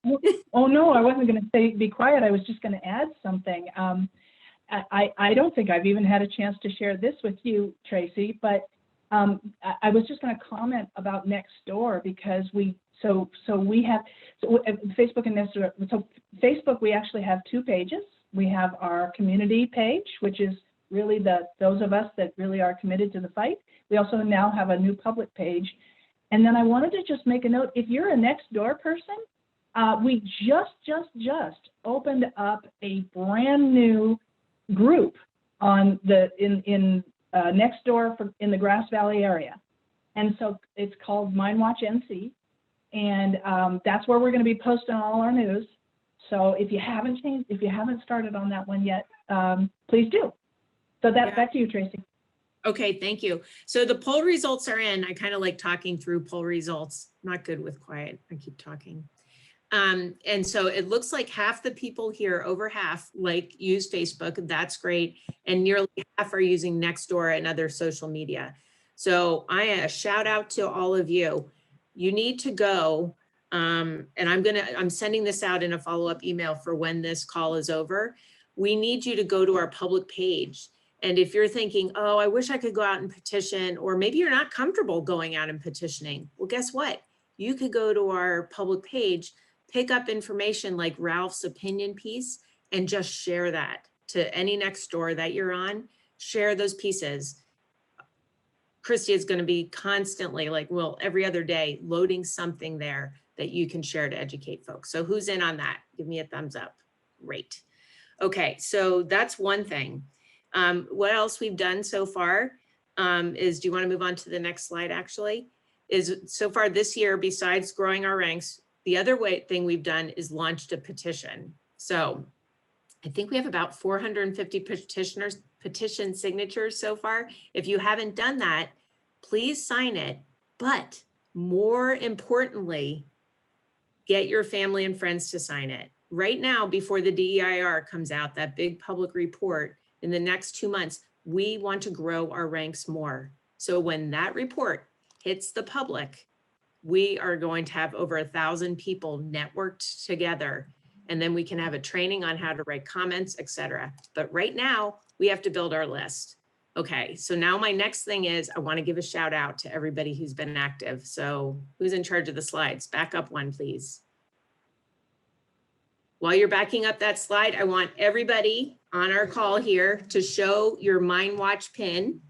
No. Oh, no, I wasn't gonna say be quiet. I was just gonna add something. I don't think I've even had a chance to share this with you, Tracy, but I was just gonna comment about Nextdoor because we have Facebook and Nextdoor. So Facebook, we actually have 2 pages. We have our community page, which is really those of us that really are committed to the fight. We also now have a new public page. And then I wanted to just make a note, if you're a Nextdoor person, we just opened up a brand new group on in Nextdoor in the Grass Valley area. And so it's called MineWatch NC. And that's where we're going to be posting all our news. So if you haven't started on that one yet, please do. So back to you, Tracy. Okay, thank you. So the poll results are in. I kind of like talking through poll results. Not good with quiet. I keep talking. And so it looks like half the people here, over half, use Facebook. That's great. And nearly half are using Nextdoor and other social media. So a shout out to all of you. You need to go, and I'm sending this out in a follow-up email for when this call is over. We need you to go to our public page. And if you're thinking, oh, I wish I could go out and petition, or maybe you're not comfortable going out and petitioning, well, guess what? You could go to our public page, pick up information like Ralph's opinion piece, and just share that to any Nextdoor that you're on. Share those pieces. Christy is going to be constantly, every other day, loading something there that you can share to educate folks. So who's in on that? Give me a thumbs up. Great. Okay, so that's one thing. What else we've done so far is, do you want to move on to the next slide actually? Is so far this year, besides growing our ranks, the other thing we've done is launched a petition. So I think we have about 450 petition signatures so far. If you haven't done that, please sign it. But more importantly, get your family and friends to sign it. Right now, before the DEIR comes out, that big public report, in the next 2 months, we want to grow our ranks more. So when that report hits the public, we are going to have over 1,000 people networked together, and then we can have a training on how to write comments, etc. But right now, we have to build our list. Okay, so now my next thing is I want to give a shout out to everybody who's been active. So who's in charge of the slides? Back up one, please. while you're backing up that slide, I want everybody on our call here to show your MineWatch pin.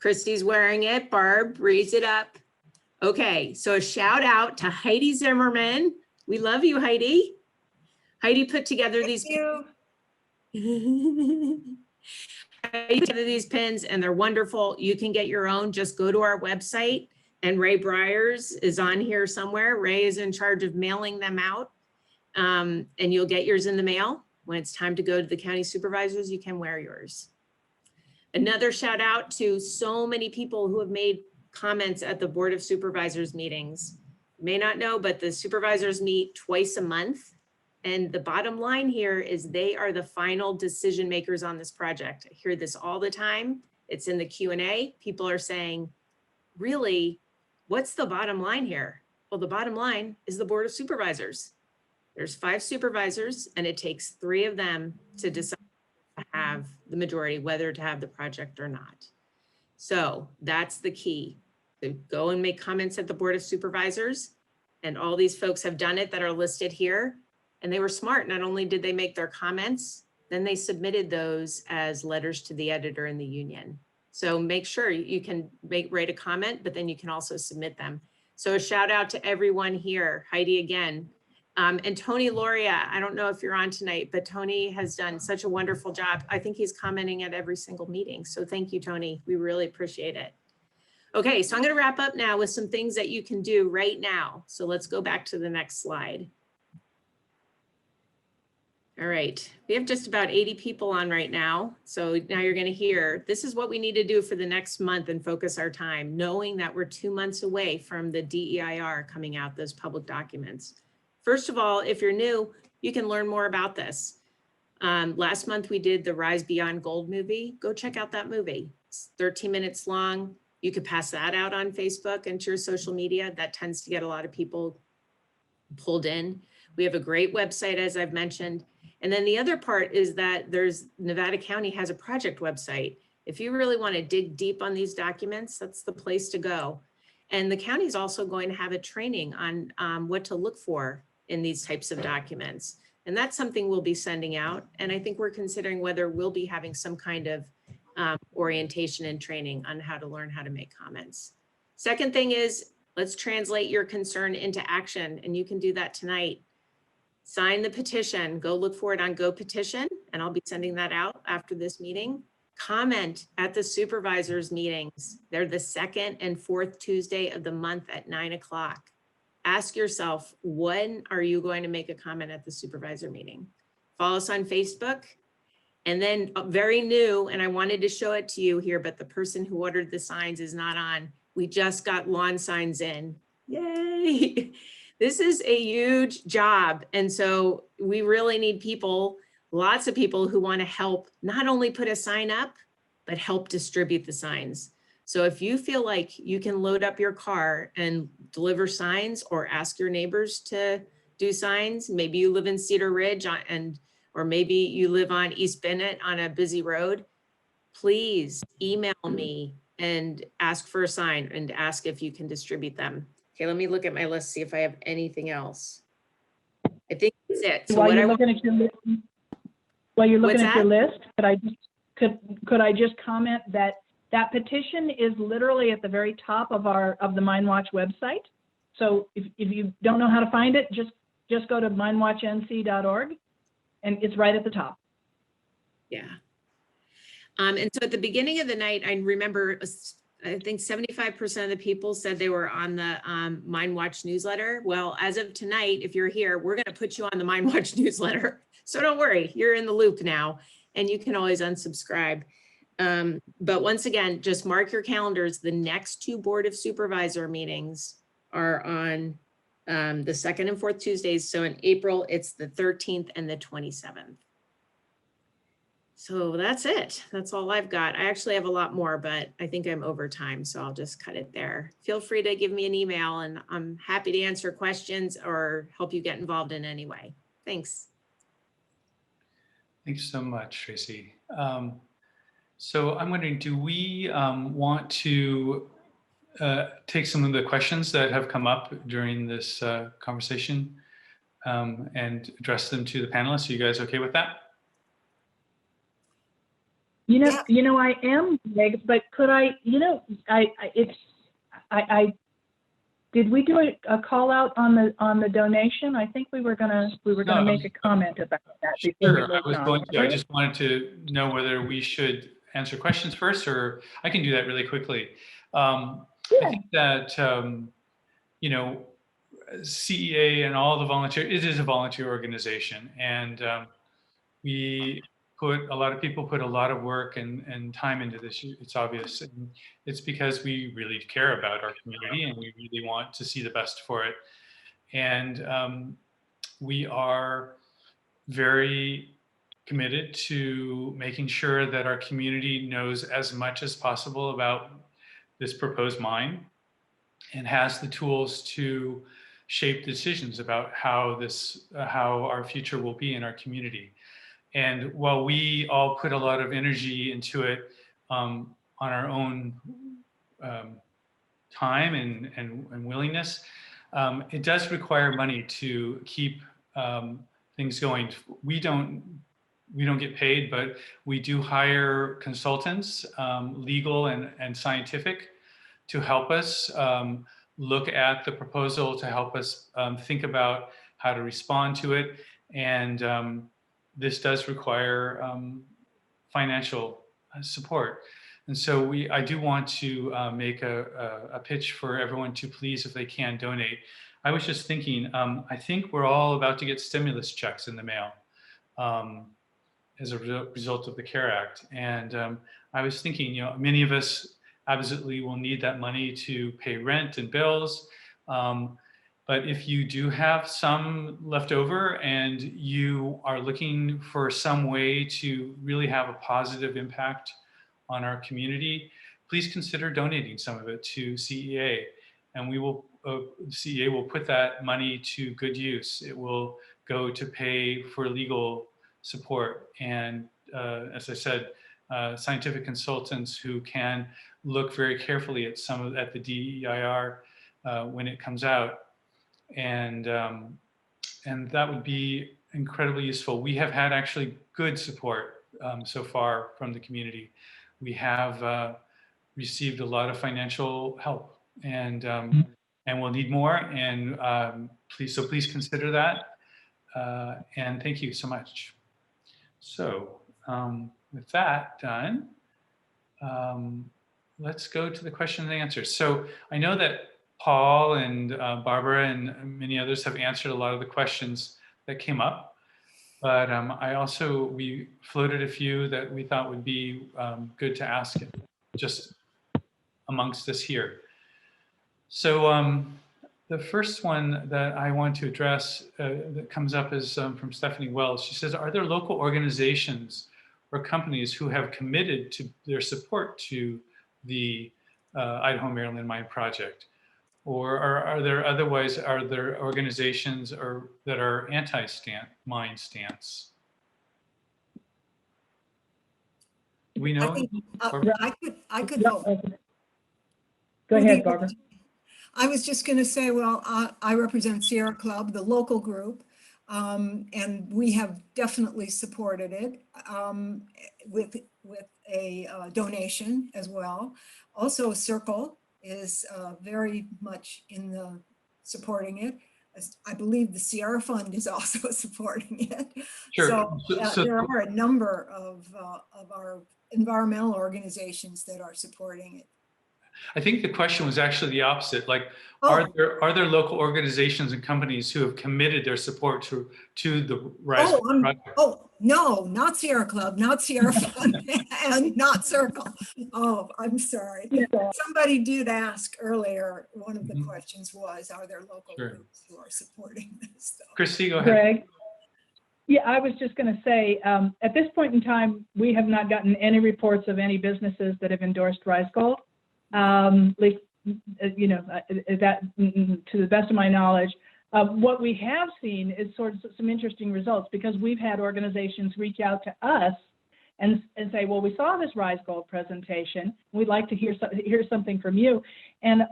Christy's wearing it. Barb, raise it up. Okay, so a shout out to Heidi Zimmerman. We love you, Heidi. Heidi put together these. Heidi put together these pins and they're wonderful. You can get your own. Just go to our website and Ray Briers is on here somewhere. Ray is in charge of mailing them out. And you'll get yours in the mail. When it's time to go to the county supervisors, you can wear yours. Another shout out to so many people who have made comments at the Board of Supervisors meetings. You may not know, but the supervisors meet twice a month. And the bottom line here is they are the final decision makers on this project. I hear this all the time. It's in the Q&A. People are saying, really, what's the bottom line here? Well, the bottom line is the Board of Supervisors. There's 5 supervisors and it takes 3 of them to decide to have the majority, whether to have the project or not. So that's the key. So go and make comments at the Board of Supervisors, and all these folks have done it that are listed here. And they were smart. Not only did they make their comments, then they submitted those as letters to the editor in the union. So make sure you can write a comment, but then you can also submit them. So a shout out to everyone here. Heidi again. And Tony Loria, I don't know if you're on tonight, but Tony has done such a wonderful job. I think he's commenting at every single meeting. So thank you, Tony. We really appreciate it. Okay, so I'm going to wrap up now with some things that you can do right now. So let's go back to the next slide. All right, we have just about 80 people on right now. So now you're going to hear, this is what we need to do for the next month and focus our time, knowing that we're 2 months away from the DEIR coming out, those public documents. First of all, if you're new, you can learn more about this. Last month we did the Rise Beyond Gold movie. Go check out that movie. It's 13 minutes long. You could pass that out on Facebook and to your social media. That tends to get a lot of people pulled in. We have a great website, as I've mentioned. And then the other part is that Nevada County has a project website. If you really want to dig deep on these documents, that's the place to go. And the county is also going to have a training on what to look for in these types of documents. And that's something we'll be sending out. And I think we're considering whether we'll be having some kind of orientation and training on how to learn how to make comments. Second thing is, let's translate your concern into action. And you can do that tonight. Sign the petition, go look for it on Go Petition, and I'll be sending that out after this meeting. Comment at the supervisors meetings. They're the 2nd and 4th Tuesday of the month at 9 o'clock. Ask yourself, when are you going to make a comment at the supervisor meeting? Follow us on Facebook. And then very new, and I wanted to show it to you here, but the person who ordered the signs is not on. We just got lawn signs in. Yay. This is a huge job. And so we really need people, lots of people who want to help not only put a sign up, but help distribute the signs. So if you feel like you can load up your car and deliver signs or ask your neighbors to do signs, maybe you live in Cedar Ridge or maybe you live on East Bennett on a busy road, please email me and ask for a sign and ask if you can distribute them. Okay, let me look at my list, see if I have anything else. I think that's it. So while you're looking at your list, could I just comment that that petition is literally at the very top of the MineWatch website. So if you don't know how to find it, just go to minewatchnc.org and it's right at the top. Yeah. And so at the beginning of the night, I remember, I think 75% of the people said they were on the MineWatch newsletter. Well, as of tonight, if you're here, we're going to put you on the MineWatch newsletter. So don't worry, you're in the loop now and you can always unsubscribe. But once again, just mark your calendars. The next 2 Board of Supervisor meetings are on the 2nd and 4th Tuesdays. So in April, it's the 13th and the 27th. So that's it. That's all I've got. I actually have a lot more, but I think I'm over time, so I'll just cut it there. Feel free to give me an email and I'm happy to answer questions or help you get involved in any way. Thanks. Thanks so much, Tracy. So I'm wondering, do we want to take some of the questions that have come up during this conversation? and address them to the panelists. Are you guys okay with that? You know, I am, Greg, but could I, did we do a call out on the donation? I think we were gonna make a comment about that before we Sure, I moved was on. going to. I just wanted to know whether we should answer questions first, or I can do that really quickly. I think that, CEA and all the volunteer, it is a volunteer organization, and a lot of people put a lot of work and time into this. It's obvious, and it's because we really care about our community and we really want to see the best for it. And we are very committed to making sure that our community knows as much as possible about this proposed mine and has the tools to shape decisions about how our future will be in our community. And while we all put a lot of energy into it on our own time and willingness, it does require money to keep things going. We don't get paid, but we do hire consultants, legal and scientific, to help us look at the proposal, to help us think about how to respond to it. And this does require financial support. And so I do want to make a pitch for everyone to please, if they can, donate. I was just thinking, I think we're all about to get stimulus checks in the mail as a result of the CARE Act. And I was thinking, many of us absolutely will need that money to pay rent and bills. But if you do have some left over and you are looking for some way to really have a positive impact on our community, please consider donating some of it to CEA. And CEA will put that money to good use. It will go to pay for legal support. And as I said, scientific consultants who can look very carefully at the DEIR when it comes out. And that would be incredibly useful. We have had actually good support so far from the community. We have received a lot of financial help, and we'll need more. And please consider that. And thank you so much. So with that done, let's go to the question and answers. So I know that Paul and Barbara and many others have answered a lot of the questions that came up, but we floated a few that we thought would be good to ask just amongst us here. So the first one that I want to address that comes up is from Stephanie Wells. She says, are there local organizations or companies who have committed to their support to the Idaho-Maryland Mine project? Or are there organizations that are anti-mine stance? Do we know? I could help. Go ahead, Barbara. I was just going to say, well, I represent Sierra Club, the local group, and we have definitely supported it with a donation as well. Also, Circle is very much in the supporting it. I believe the Sierra Fund is also supporting it. Sure. So there are a number of our environmental organizations that are supporting it. I think the question was actually the opposite. Like, are there local organizations and companies who have committed their support to the Rise project? No, not Sierra Club, not Sierra Fund, and not Circle. Oh, I'm sorry. Yeah. Somebody did ask earlier. One of the questions was, are there local groups who are supporting this? So. Christy, go ahead. Greg. Yeah, I was just going to say, at this point in time, we have not gotten any reports of any businesses that have endorsed Rise Gold. That to the best of my knowledge, what we have seen is sort of some interesting results, because we've had organizations reach out to us and say, well, we saw this Rise Gold presentation. We'd like to hear something from you. And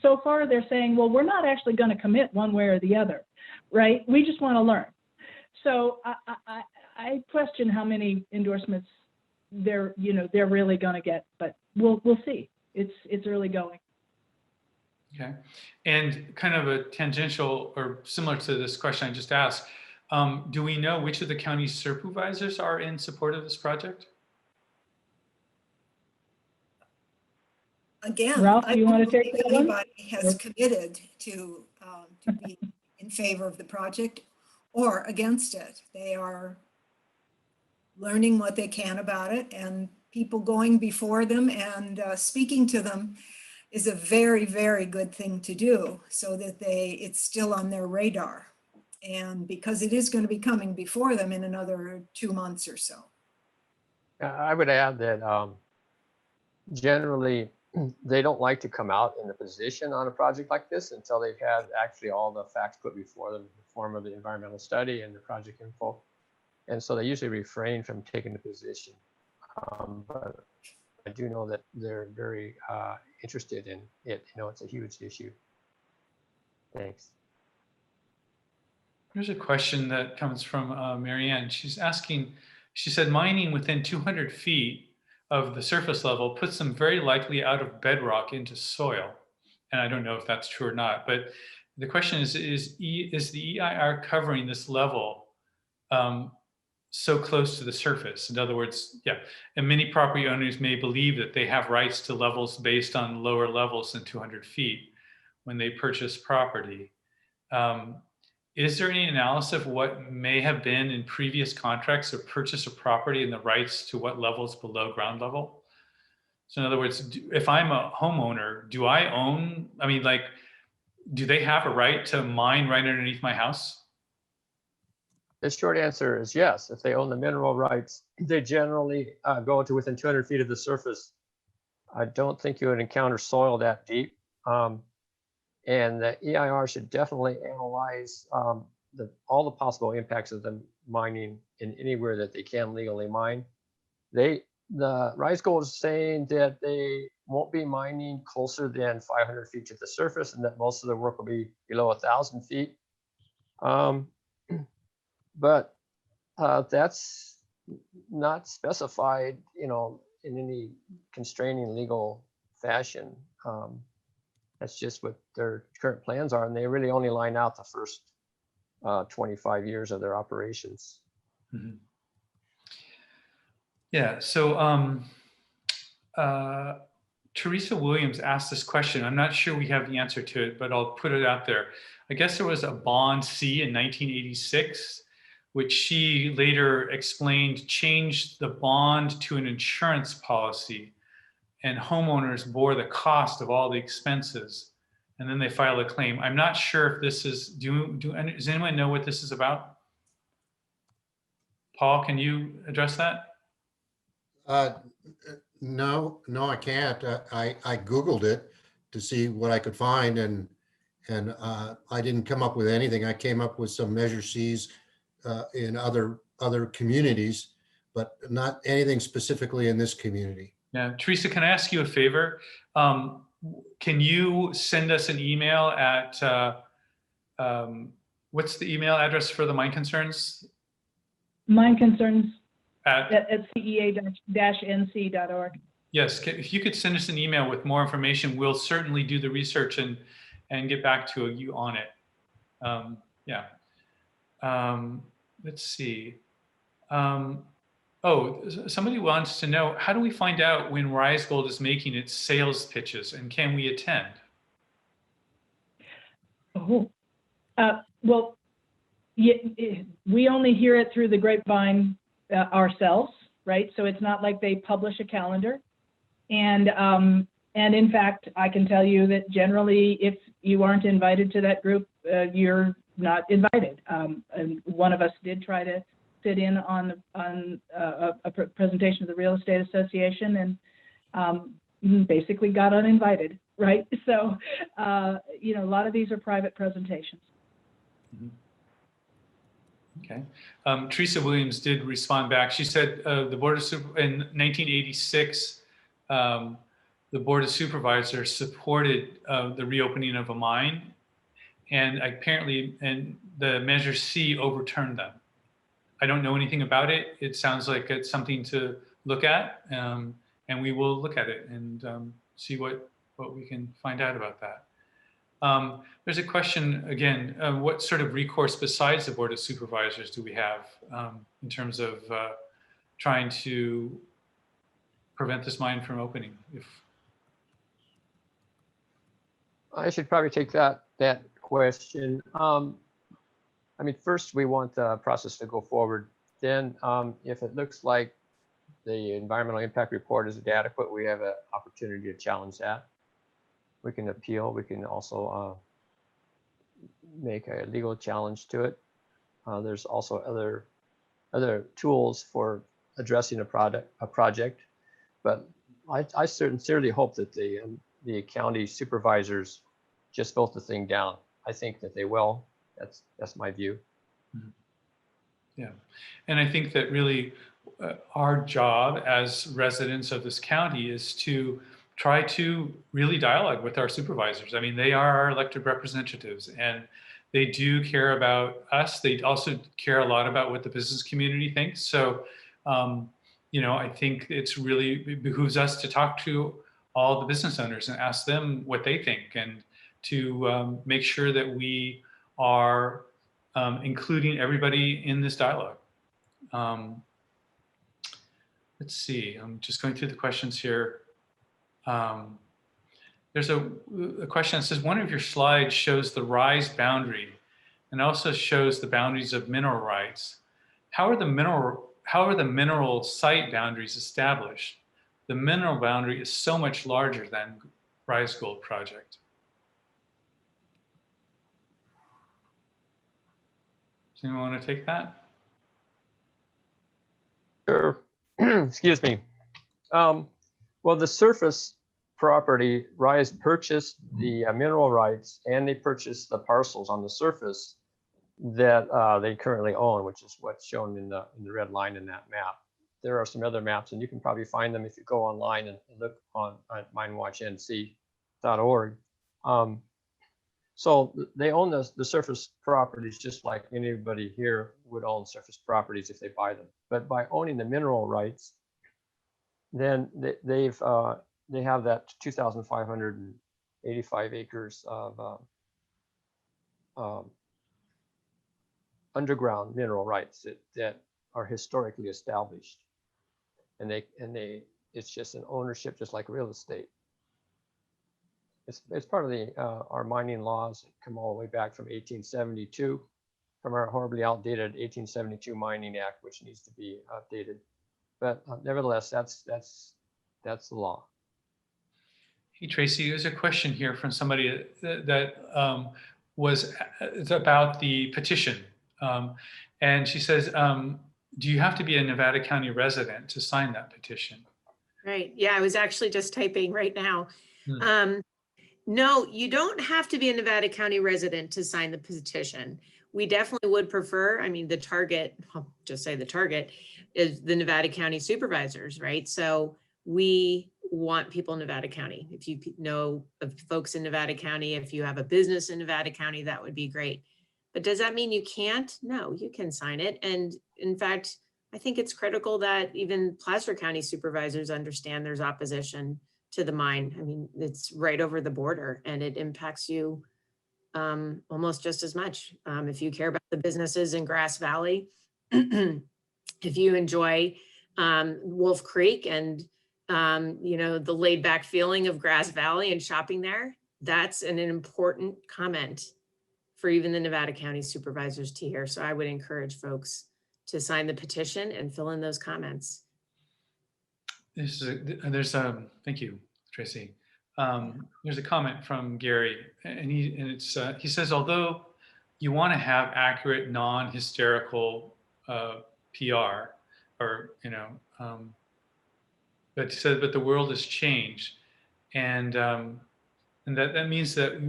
so far they're saying, well, we're not actually going to commit one way or the other. right? We just want to learn. So I question how many endorsements they're really going to get, but we'll see. It's early going. Okay. And kind of a tangential or similar to this question I just asked, do we know which of the county supervisors are in support of this project? Again, Ralph, I do you don't want to take believe that one? anybody has committed to be in favor of the project or against it. They are learning what they can about it, and people going before them and speaking to them is a very, very good thing to do, so that it's still on their radar. And because it is going to be coming before them in another 2 months or so. I would add that generally they don't like to come out in a position on a project like this until they've had actually all the facts put before them in the form of the environmental study and the project info. And so they usually refrain from taking a position. But I do know that they're very interested in it. It's a huge issue. Thanks. Here's a question that comes from Marianne. She's asking, she said, mining within 200 feet of the surface level puts them very likely out of bedrock into soil. And I don't know if that's true or not, but the question is the EIR covering this level so close to the surface? In other words, yeah, and many property owners may believe that they have rights to levels based on lower levels than 200 feet when they purchase property. Is there any analysis of what may have been in previous contracts of purchase of property and the rights to what levels below ground level? So in other words, if I'm a homeowner, do I own, do they have a right to mine right underneath my house? The short answer is yes. If they own the mineral rights, they generally go to within 200 feet of the surface. I don't think you would encounter soil that deep. And the EIR should definitely analyze all the possible impacts of them mining in anywhere that they can legally mine. The Rise Gold is saying that they won't be mining closer than 500 feet to the surface, and that most of the work will be below 1,000 feet. But that's not specified, in any constraining legal fashion. That's just what their current plans are, and they really only line out the first 25 years of their operations. Mm-hmm. Yeah, so Teresa Williams asked this question. I'm not sure we have the answer to it, but I'll put it out there. I guess there was a Bond C in 1986, which she later explained changed the bond to an insurance policy, and homeowners bore the cost of all the expenses, and then they file a claim. I'm not sure if this is, does anyone know what this is about? Paul, can you address that? No, I can't. I Googled it to see what I could find, and I didn't come up with anything. I came up with some Measure Cs in other communities, but not anything specifically in this community. Yeah, Teresa, can I ask you a favor? Can you send us an email at, what's the email address for the Mine Concerns? Mine Concerns At CEA-NC.org. Yes, if you could send us an email with more information, we'll certainly do the research and get back to you on it. Yeah. Let's see. Somebody wants to know, how do we find out when Rise Gold is making its sales pitches, and can we attend? Well, we only hear it through the grapevine ourselves, right? So it's not like they publish a calendar. And in fact, I can tell you that generally, if you aren't invited to that group, you're not invited. And one of us did try to sit in on a presentation of the Real Estate Association, and basically got uninvited, right? So, a lot of these are private presentations. Mm-hmm. Okay. Teresa Williams did respond back. She said the Board of in 1986, the Board of Supervisors supported the reopening of a mine, and apparently, and the Measure C overturned them. I don't know anything about it. It sounds like it's something to look at, and we will look at it and see what we can find out about that. There's a question again, what sort of recourse besides the Board of Supervisors do we have in terms of trying to prevent this mine from opening? I should probably take that question. I mean, first we want the process to go forward. Then if it looks like the environmental impact report is inadequate, we have an opportunity to challenge that. We can appeal. We can also make a legal challenge to it. There's also other tools for addressing a project. But I sincerely hope that the county supervisors just vote the thing down. I think that they will. That's my view. Yeah, and I think that really our job as residents of this county is to try to really dialogue with our supervisors. I mean, they are our elected representatives, and they do care about us. They also care a lot about what the business community thinks. So, you know, I think it behooves us to talk to all the business owners and ask them what they think, and to make sure that we are including everybody in this dialogue. Let's see, I'm just going through the questions here. There's a question that says, one of your slides shows the RISE boundary and also shows the boundaries of mineral rights. How are the mineral site boundaries established? The mineral boundary is so much larger than RISE Gold Project. Does anyone want to take that? Sure. Excuse me. Well, the surface property, RISE purchased the mineral rights, and they purchased the parcels on the surface that they currently own, which is what's shown in the red line in that map. There are some other maps, and you can probably find them if you go online and look on MineWatchNC.org. So they own the surface properties just like anybody here would own surface properties if they buy them. But by owning the mineral rights, then they have that 2,585 acres of underground mineral rights that are historically established, and it's just an ownership just like real estate. It's part of our mining laws that come all the way back from 1872, from our horribly outdated 1872 Mining Act, which needs to be updated. But nevertheless, that's the law. Hey, Tracy, there's a question here from somebody that it's about the petition. And she says, do you have to be a Nevada County resident to sign that petition? Right. Yeah, I was actually just typing right now. No, you don't have to be a Nevada County resident to sign the petition. We definitely would prefer, I mean, the target, I'll just say the target is the Nevada County supervisors, right? So we want people in Nevada County. If you know of folks in Nevada County, if you have a business in Nevada County, that would be great. But does that mean you can't? No, you can sign it. And in fact, I think it's critical that even Placer County supervisors understand there's opposition to the mine. I mean, it's right over the border and it impacts you almost just as much. If you care about the businesses in Grass Valley, if you enjoy Wolf Creek and you know, the laid back feeling of Grass Valley and shopping there, that's an important comment for even the Nevada County supervisors to hear. So I would encourage folks to sign the petition and fill in those comments. Thank you, Tracy. There's a comment from Gary, and he says, although you want to have accurate, non-hysterical PR, or you know, but he said, but the world has changed, and that means that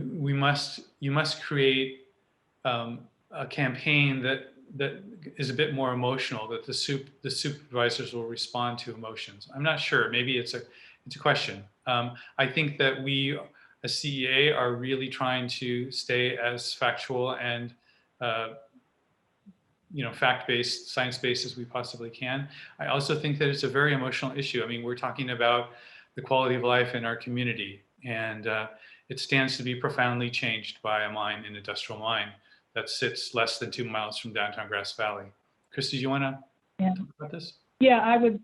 you must create a campaign that is a bit more emotional, that the supervisors will respond to emotions. I'm not sure. Maybe it's a question. I think that we, as CEA, are really trying to stay as factual and fact-based, science-based as we possibly can. I also think that it's a very emotional issue. I mean, we're talking about the quality of life in our community, and it stands to be profoundly changed by a mine, an industrial mine that sits less than 2 miles from downtown Grass Valley. Christy, do you want to talk about this? Yeah, I would.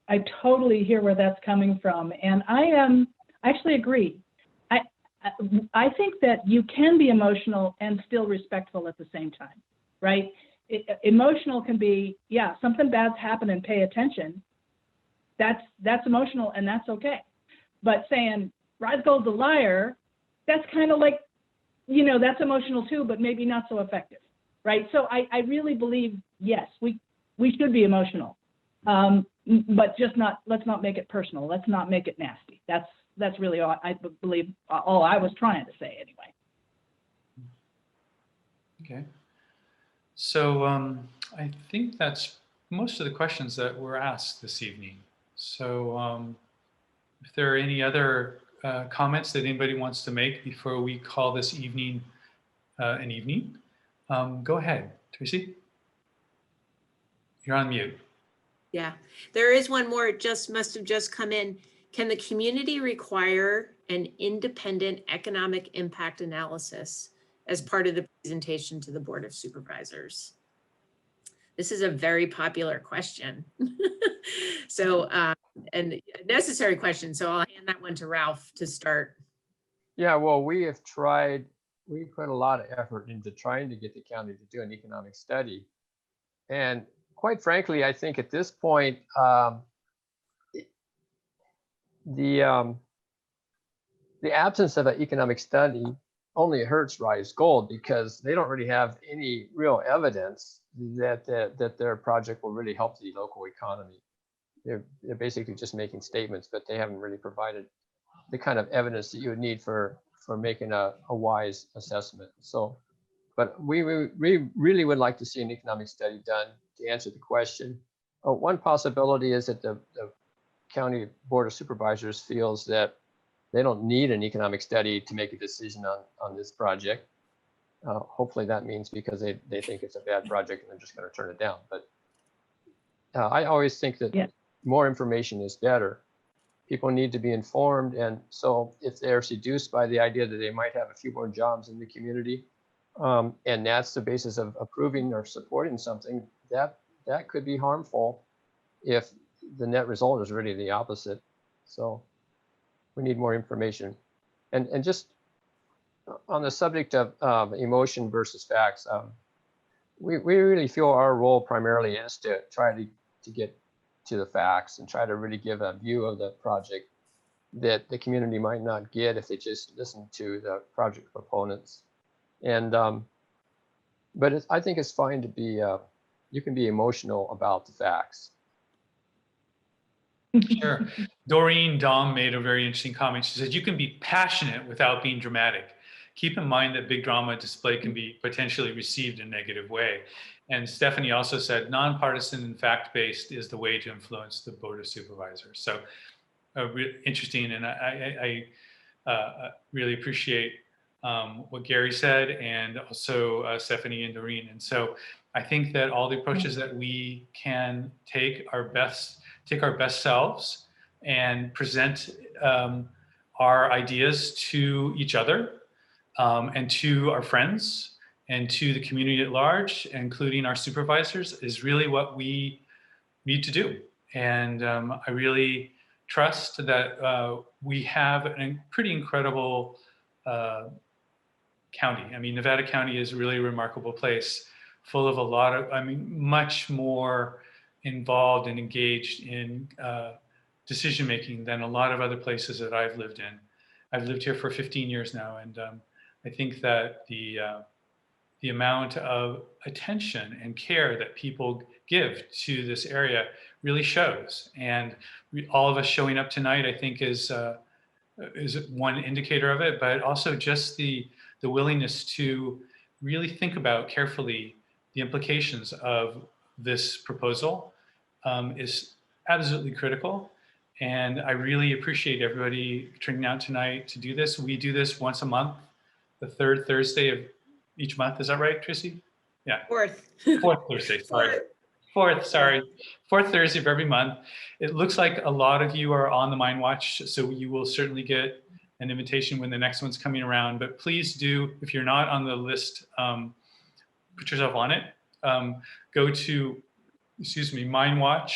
I totally hear where that's coming from, and I actually agree. I think that you can be emotional and still respectful at the same time, right? Emotional can be, yeah, something bad's happened and pay attention. That's emotional and that's okay. But saying Rise Gold's a liar, that's kind of like, that's emotional too, but maybe not so effective, right? So I really believe, yes, we should be emotional, but let's not make it personal. Let's not make it nasty. That's really all I believe, all I was trying to say anyway. Okay. So I think that's most of the questions that were asked this evening. So if there are any other comments that anybody wants to make before we call this evening an evening, go ahead, Tracy. You're on mute. Yeah, there is one more. It must have just come in. Can the community require an independent economic impact analysis as part of the presentation to the Board of Supervisors? This is a very popular question. So, and a necessary question. So I'll hand that one to Ralph to start. Yeah, well, we put a lot of effort into trying to get the county to do an economic study. And quite frankly, I think at this point, the absence of an economic study only hurts Rise Gold because they don't really have any real evidence that their project will really help the local economy. They're basically just making statements, but they haven't really provided the kind of evidence that you would need for making a wise assessment. So, but we really would like to see an economic study done to answer the question. One possibility is that the County Board of Supervisors feels that they don't need an economic study to make a decision on this project. Hopefully that means because they think it's a bad project and they're just going to turn it down. But I always think that more information is better. People need to be informed. And so if they're seduced by the idea that they might have a few more jobs in the community, and that's the basis of approving or supporting something, that could be harmful if the net result is really the opposite. So we need more information. And just on the subject of emotion versus facts, we really feel our role primarily is to try to get to the facts and try to really give a view of the project that the community might not get if they just listen to the project proponents. And but I think it's fine to be, you can be emotional about the facts. Sure. Doreen Dom made a very interesting comment. She said, you can be passionate without being dramatic. Keep in mind that big drama display can be potentially received in a negative way. And Stephanie also said, nonpartisan and fact-based is the way to influence the Board of Supervisors. So interesting. And I really appreciate what Gary said, and also Stephanie and Doreen. And so I think that all the approaches that we can take our best selves and present our ideas to each other and to our friends and to the community at large, including our supervisors, is really what we need to do. And I really trust that we have a pretty incredible county. I mean, Nevada County is really a remarkable place, full of a lot of, much more involved and engaged in decision-making than a lot of other places that I've lived in. I've lived here for 15 years now, and I think that the amount of attention and care that people give to this area really shows. And all of us showing up tonight, I think, is one indicator of it, but also just the willingness to really think about carefully the implications of this proposal is absolutely critical. And I really appreciate everybody turning out tonight to do this. We do this once a month, the third Thursday of each month. Is that right, Tracy? Fourth. Fourth Thursday, sorry. Fourth Thursday of every month. It looks like a lot of you are on the MineWatch, so you will certainly get an invitation when the next one's coming around. But please do, if you're not on the list, put yourself on it. Go to, MineWatch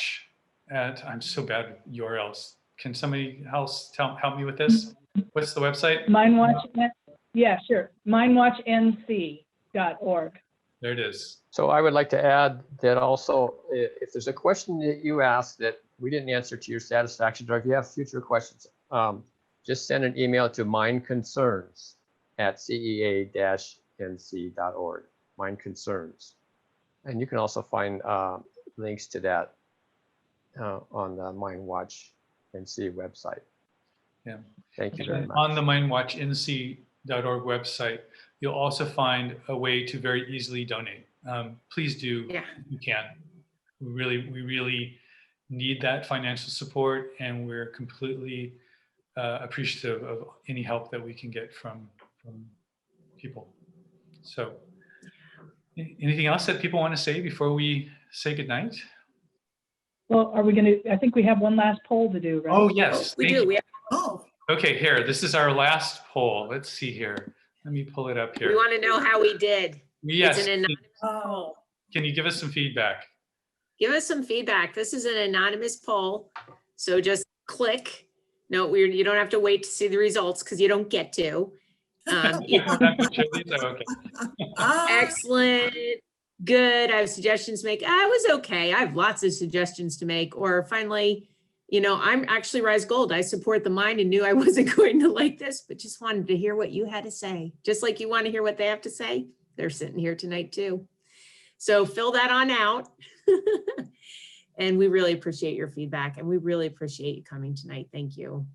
at, I'm so bad with URLs. Can somebody else help me with this? What's the website? MineWatch, yeah, sure. MineWatchNC.org. There it is. So I would like to add that also, if there's a question that you asked that we didn't answer to your satisfaction, or if you have future questions, just send an email to mineconcerns@cea-nc.org, Mine Concerns. And you can also find links to that on the MineWatch NC website. Yeah. Thank you very much. On the MineWatchNC.org website, you'll also find a way to very easily donate. Please do, if you can. We really need that financial support, and we're completely appreciative of any help that we can get from people. So, anything else that people want to say before we say goodnight? Well, are we going to, I think we have one last poll to do, right? Oh, yes. We thank do. you. We have, Oh, Okay, here, this is our last poll. Let's see here. Let me pull it up here. we want to know how we did. Yes. It's an anonymous oh, poll. Can you give us some feedback? Give us some feedback. This is an anonymous poll. So just click. No, you don't have to wait to see the results because you don't get to. Okay. Excellent. Good. I have suggestions to make. I was okay. I have lots of suggestions to make. Or finally, I'm actually Rise Gold. I support the mine and knew I wasn't going to like this, but just wanted to hear what you had to say. Just like you want to hear what they have to say. They're sitting here tonight too. So fill that on out. And we really appreciate your feedback, and we really appreciate you coming tonight. Thank you.